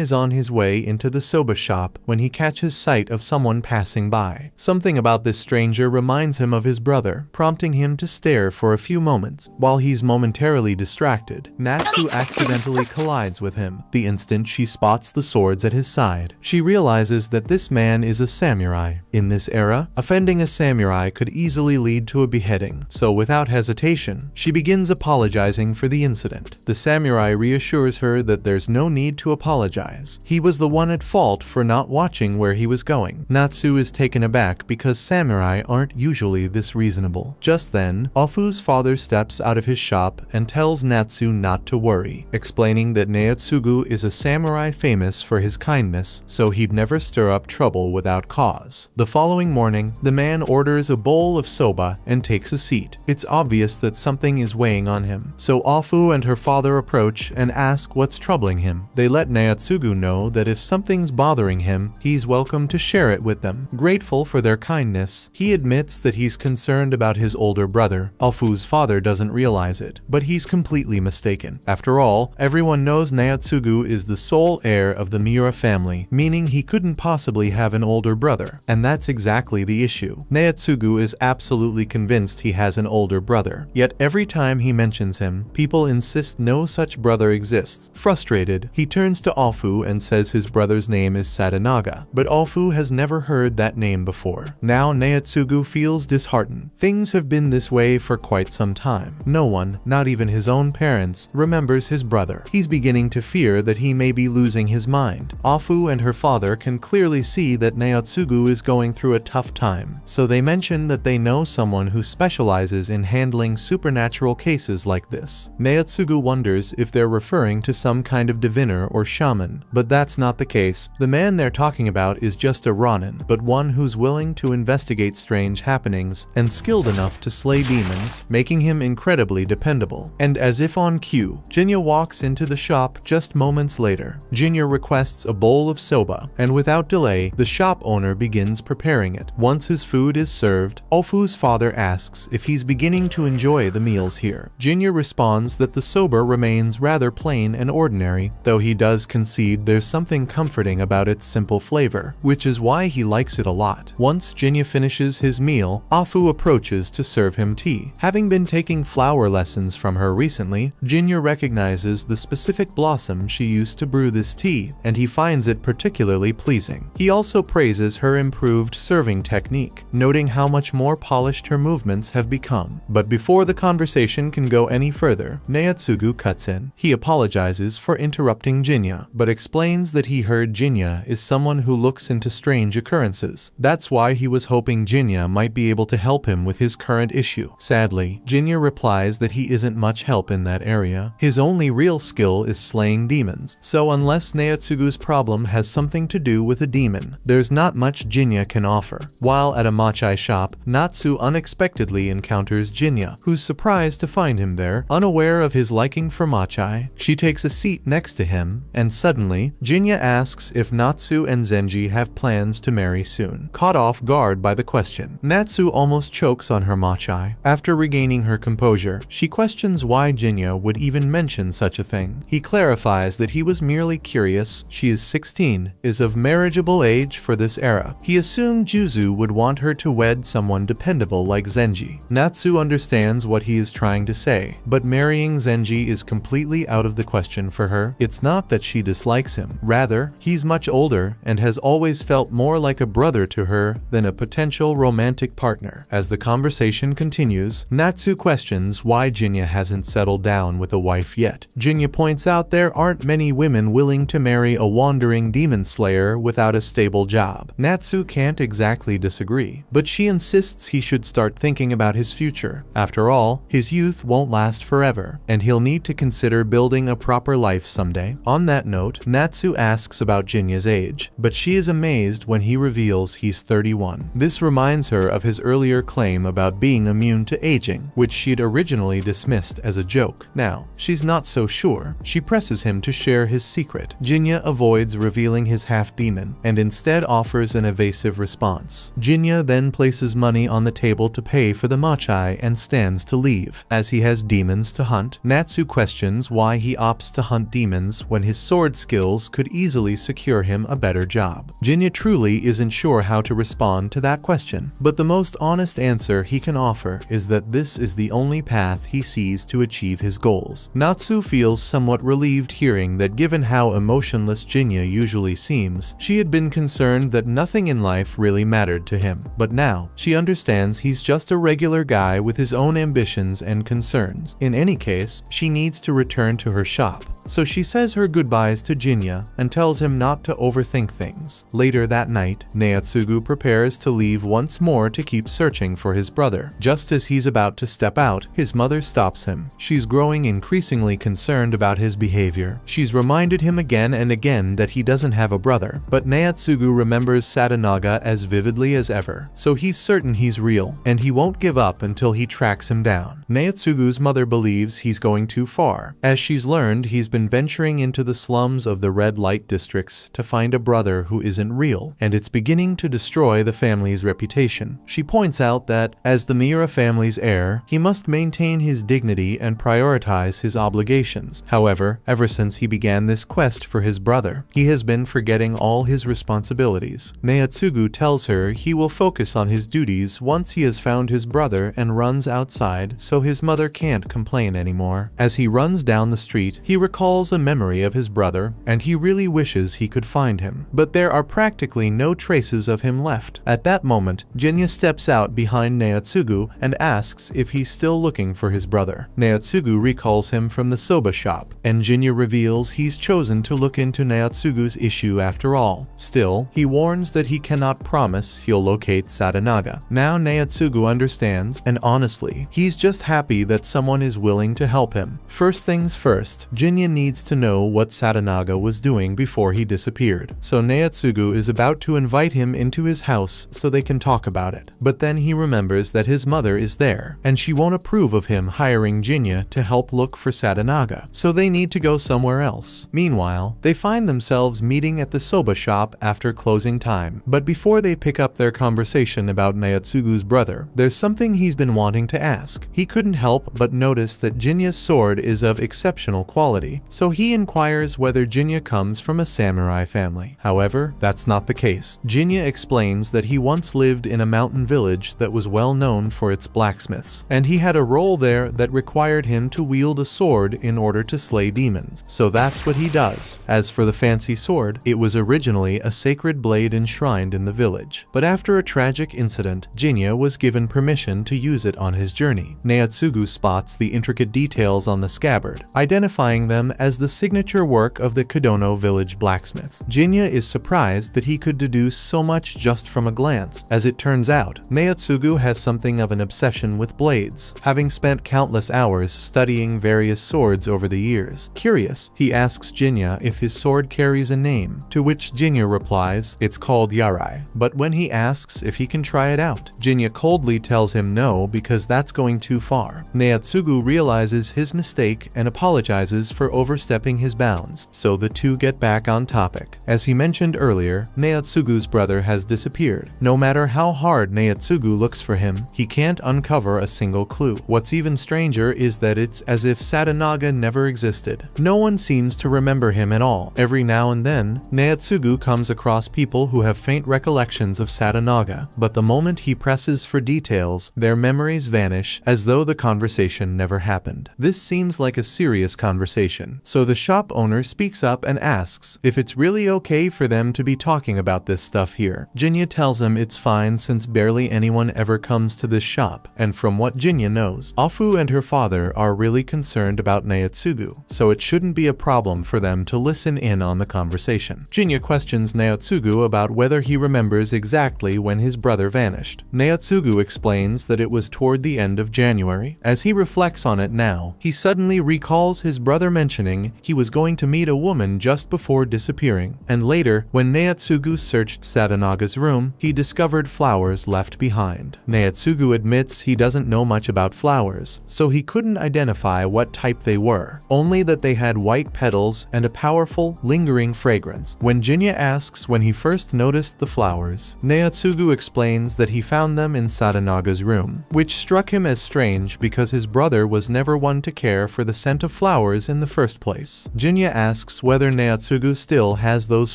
is on his way into the soba shop when he catches sight of someone passing by. Something about this stranger reminds him of his brother, prompting him to stare for a few moments. While he's momentarily distracted, Natsu accidentally collides with him. The instant she spots the swords at his side, she realizes that this man is a samurai. In this era, offending a samurai could easily lead to a beheading, so without hesitation, she begins apologizing for the incident. The samurai reassures her that there's no need to apologize. He was the one at fault for not watching where he was going. Natsu is taken aback because samurai aren't usually this reasonable. Just then, Afu's father steps out of his shop and tells Natsu not to worry, explaining that Naotsugu is a samurai famous for his kindness, so he'd never stir up trouble without cause. The following morning, the man orders a bowl of soba and takes a seat. It's obvious that something is weighing on him, so Afu and her father approach and ask what's troubling him. They let Naotsugu know that if something's bothering him, he's welcome to share it with them. Grateful for their kindness, he admits that he's concerned about his older brother. Afu's father doesn't realize it, but he's completely mistaken. After all, everyone knows Naotsugu is the sole heir of the Miura family, meaning he couldn't possibly have an older brother. And that's exactly the issue. Naotsugu is absolutely convinced he has an older brother, yet every time he mentions him, people insist no such brother exists. Frustrated, he turns to Afu and says his brother's name is Sadanaga, but Afu has never heard that name before. Now Naotsugu feels disheartened. Things have been this way for quite some time. No one, not even his own parents, remembers his brother. He's beginning to fear that he may be losing his mind. Afu and her father can clearly see that Naotsugu is going through a tough time, so they mention that they know someone who specializes in handling supernatural cases like this. Naotsugu wonders if they're referring to some kind of diviner or shaman, but that's not the case. The man they're talking about is just a Ronin, but one who's willing to investigate strange happenings and skilled enough to slay demons, making him incredibly dependable. And as if on cue, Jinya walks into the shop just moments later. Jinya requests a bowl of soba, and without delay, the shop owner begins preparing it. Once his food is served, Afu's father asks if he's beginning to enjoy the meals here. Jinya responds that the soba remains rather plain and ordinary, though he does concede there's something comforting about its simple flavor, which is why he likes it a lot. Once Jinya finishes his meal, Afu approaches to serve him tea. Having been taking flower lessons from her recently, Jinya recognizes the specific blossom she used to brew this tea, and he finds it particularly pleasing. He also praises her improved serving technique, noting how much more polished her movements have become. But before the conversation can go any further, Naotsugu cuts in. He apologizes for interrupting Jinya, but explains that he heard Jinya is someone who looks into strange occurrences. That's why he was hoping Jinya might be able to help him with his current issue. Sadly, Jinya replies that he isn't much help in that area. His only real skill is slaying demons, so unless Naotsugu's problem has something to do with a demon, there's not much Jinya can offer. While at a matcha shop, Natsu unexpectedly encounters Jinya, who's surprised to find him there. Unaware of his liking for matcha, she takes a seat next to him, and suddenly, Jinya asks if Natsu and Zenji have plans to marry soon. Caught off guard by the question, Natsu almost chokes on her mochi. After regaining her composure, she questions why Jinya would even mention such a thing. He clarifies that he was merely curious. She is 16, is of marriageable age for this era. He assumed Juzu would want her to wed someone dependable like Zenji. Natsu understands what he is trying to say, but marrying Zenji is completely out of the question for her. It's not that she dislikes him. Rather, he's much older and has always felt more like a brother to her than a potential romantic partner. As the conversation continues, Natsu questions why Jinya hasn't settled down with a wife yet. Jinya points out there aren't many women willing to marry a wandering demon slayer without a stable job. Natsu can't exactly disagree, but she insists he should start thinking about his future. After all, his youth won't last forever, and he'll need to consider building a proper life someday. On that note, Natsu asks about Jinya's age, but she is amazed when he reveals he's 31. This reminds her of his earlier claim about being immune to aging, which she'd originally dismissed as a joke. Now, she's not so sure. She presses him to share his secret. Jinya avoids revealing his half-demon, and instead offers an evasive response. Jinya then places money on the table to pay for the mochi and stands to leave. As he has demons to hunt, Natsu questions why he opts to hunt demons when his sword skills could easily secure him a better job. Jinya truly isn't sure how to respond to that question, but the most honest answer he can offer is that this is the only path he sees to achieve his goals. Natsu feels somewhat relieved hearing that given how emotionless Jinya usually seems, she had been concerned that nothing in life really mattered to him. But now, she understands he's just a regular guy with his own ambitions and concerns. In any case, she needs to return to her shop. So she says her goodbyes to Jinya and tells him not to overthink things. Later that night, Naotsugu prepares to leave once more to keep searching for his brother. Just as he's about to step out, his mother stops him. She's growing increasingly concerned about his behavior. She's reminded him again and again that he doesn't have a brother, but Naotsugu remembers Sadanaga as vividly as ever, so he's certain he's real, and he won't give up until he tracks him down. Naotsugu's mother believes he's going too far, as she's learned he's been venturing into the slums of the red light districts to find a brother who isn't real, and it's beginning to destroy the family's reputation. She points out that, as the Miura family's heir, he must maintain his dignity and prioritize his obligations. However, ever since he began this quest for his brother, he has been forgetting all his responsibilities. Naotsugu tells her he will focus on his duties once he has found his brother and runs outside so his mother can't complain anymore. As he runs down the street, he recalls a memory of his brother, and he really wishes he could find him. But there are practically no traces of him left. At that moment, Jinya steps out behind Naotsugu and asks if he's still looking for his brother. Naotsugu recalls him from the soba shop, and Jinya reveals he's chosen to look into Naotsugu's issue after all. Still, he warns that he cannot promise he'll locate Sadanaga. Now Naotsugu understands, and honestly, he's just happy that someone is willing to help him. First things first, Jinya needs to know what Sadanaga was doing before he disappeared, so Naotsugu is about to invite him into his house so they can talk about it. But then he remembers that his mother is there, and she won't approve of him hiring Jinya to help look for Sadanaga, so they need to go somewhere else. Meanwhile, they find themselves meeting at the soba shop after closing time. But before they pick up their conversation about Naotsugu's brother, there's something he's been wanting to ask. He couldn't help but notice that Jinya's sword is of exceptional quality, so he inquires whether Jinya comes from a samurai family. However, that's not the case. Jinya explains that he once lived in a mountain village that was well known for its blacksmiths, and he had a role there that required him to wield a sword in order to slay demons, so that's what he does. As for the fancy sword, it was originally a sacred blade enshrined in the village, but after a tragic incident, Jinya was given permission to use it on his journey. Naotsugu spots the intricate details on the scabbard, identifying them as the signature work of the Kodono village blacksmiths. Jinya is surprised that he could deduce so much just from a glance. As it turns out, Naotsugu has something of an obsession with blades, having spent countless hours studying various swords over the years. Curious, he asks Jinya if his sword carries a name, to which Jinya replies, it's called Yarai. But when he asks if he can try it out, Jinya coldly tells him no because that's going too far. Naotsugu realizes his mistake and apologizes for overstepping his bounds, so the two get back on topic. dramatic. As he mentioned earlier, Naotsugu's brother has disappeared. No matter how hard Naotsugu looks for him, he can't uncover a single clue. What's even stranger is that it's as if Sadanaga never existed. No one seems to remember him at all. Every now and then, Naotsugu comes across people who have faint recollections of Sadanaga, but the moment he presses for details, their memories vanish as though the conversation never happened. This seems like a serious conversation, so the shop owner speaks up and asks if it's really okay for them to be talking about this stuff here. Jinya tells him it's fine since barely anyone ever comes to this shop, and from what Jinya knows, Afu and her father are really concerned about Naotsugu, so it shouldn't be a problem for them to listen in on the conversation. Jinya questions Naotsugu about whether he remembers exactly when his brother vanished. Naotsugu explains that it was toward the end of January. As he reflects on it now, he suddenly recalls his brother mentioning he was going to meet a woman just before disappearing, and later, when Naotsugu searched Sadanaga's room, he discovered flowers left behind. Naotsugu admits he doesn't know much about flowers, so he couldn't identify what type they were, only that they had white petals and a powerful, lingering fragrance. When Jinya asks when he first noticed the flowers, Naotsugu explains that he found them in Sadanaga's room, which struck him as strange because his brother was never one to care for the scent of flowers in the first place. Jinya asks whether Naotsugu still has those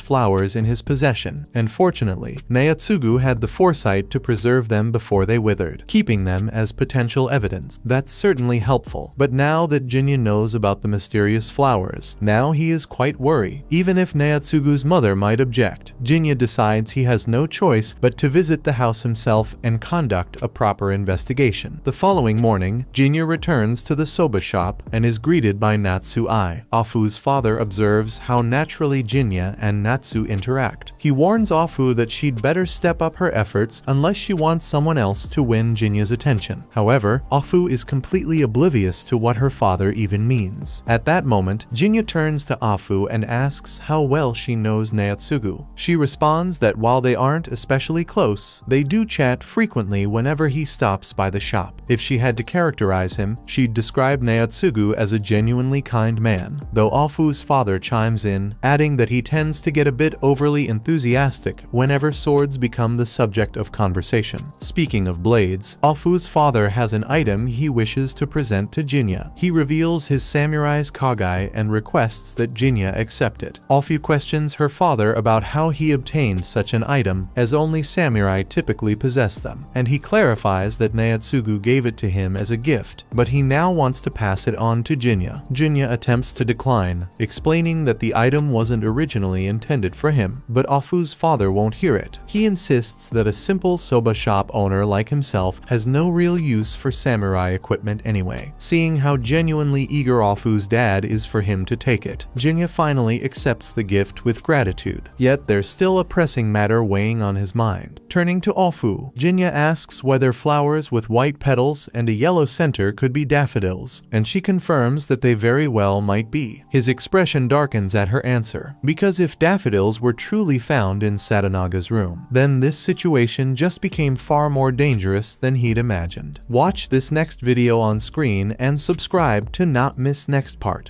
flowers in his possession, and fortunately, Naotsugu had the foresight to preserve them before they withered, keeping them as potential evidence. That's certainly helpful, but now that Jinya knows about the mysterious flowers, now he is quite worried. Even if Naotsugu's mother might object, Jinya decides he has no choice but to visit the house himself and conduct a proper investigation. The following morning, Jinya returns to the soba shop and is greeted by Natsu-ai. Afu's father observes how naturally Jinya and Natsu interact. He warns Afu that she'd better step up her efforts unless she wants someone else to win Jinya's attention. However, Afu is completely oblivious to what her father even means. At that moment, Jinya turns to Afu and asks how well she knows Naotsugu. She responds that while they aren't especially close, they do chat frequently whenever he stops by the shop. If she had to characterize him, she'd describe Naotsugu as a genuinely kind man, though Afu's father chimes in, adding that he tends to get a bit overly enthusiastic whenever swords become the subject of conversation. Speaking of blades, Afu's father has an item he wishes to present to Jinya. He reveals his samurai's kagai and requests that Jinya accept it. Afu questions her father about how he obtained such an item, as only samurai typically possess them, and he clarifies that Naotsugu gave it to him as a gift, but he now wants to pass it on to Jinya. Jinya attempts to decline, explaining that the item wasn't originally intended for him, but Afu's father won't hear it. He insists that a simple soba shop owner like himself has no real use for samurai equipment anyway, seeing how genuinely eager Afu's dad is for him to take it. Jinya finally accepts the gift with gratitude, yet there's still a pressing matter weighing on his mind. Turning to Afu, Jinya asks whether flowers with white petals and a yellow center could be daffodils, and she confirms that they very well might be. His expression darkens at her answer, because if daffodils were truly found in Sadanaga's room, then this situation just became far more dangerous than he'd imagined. Watch this next video on screen and subscribe to not miss next part.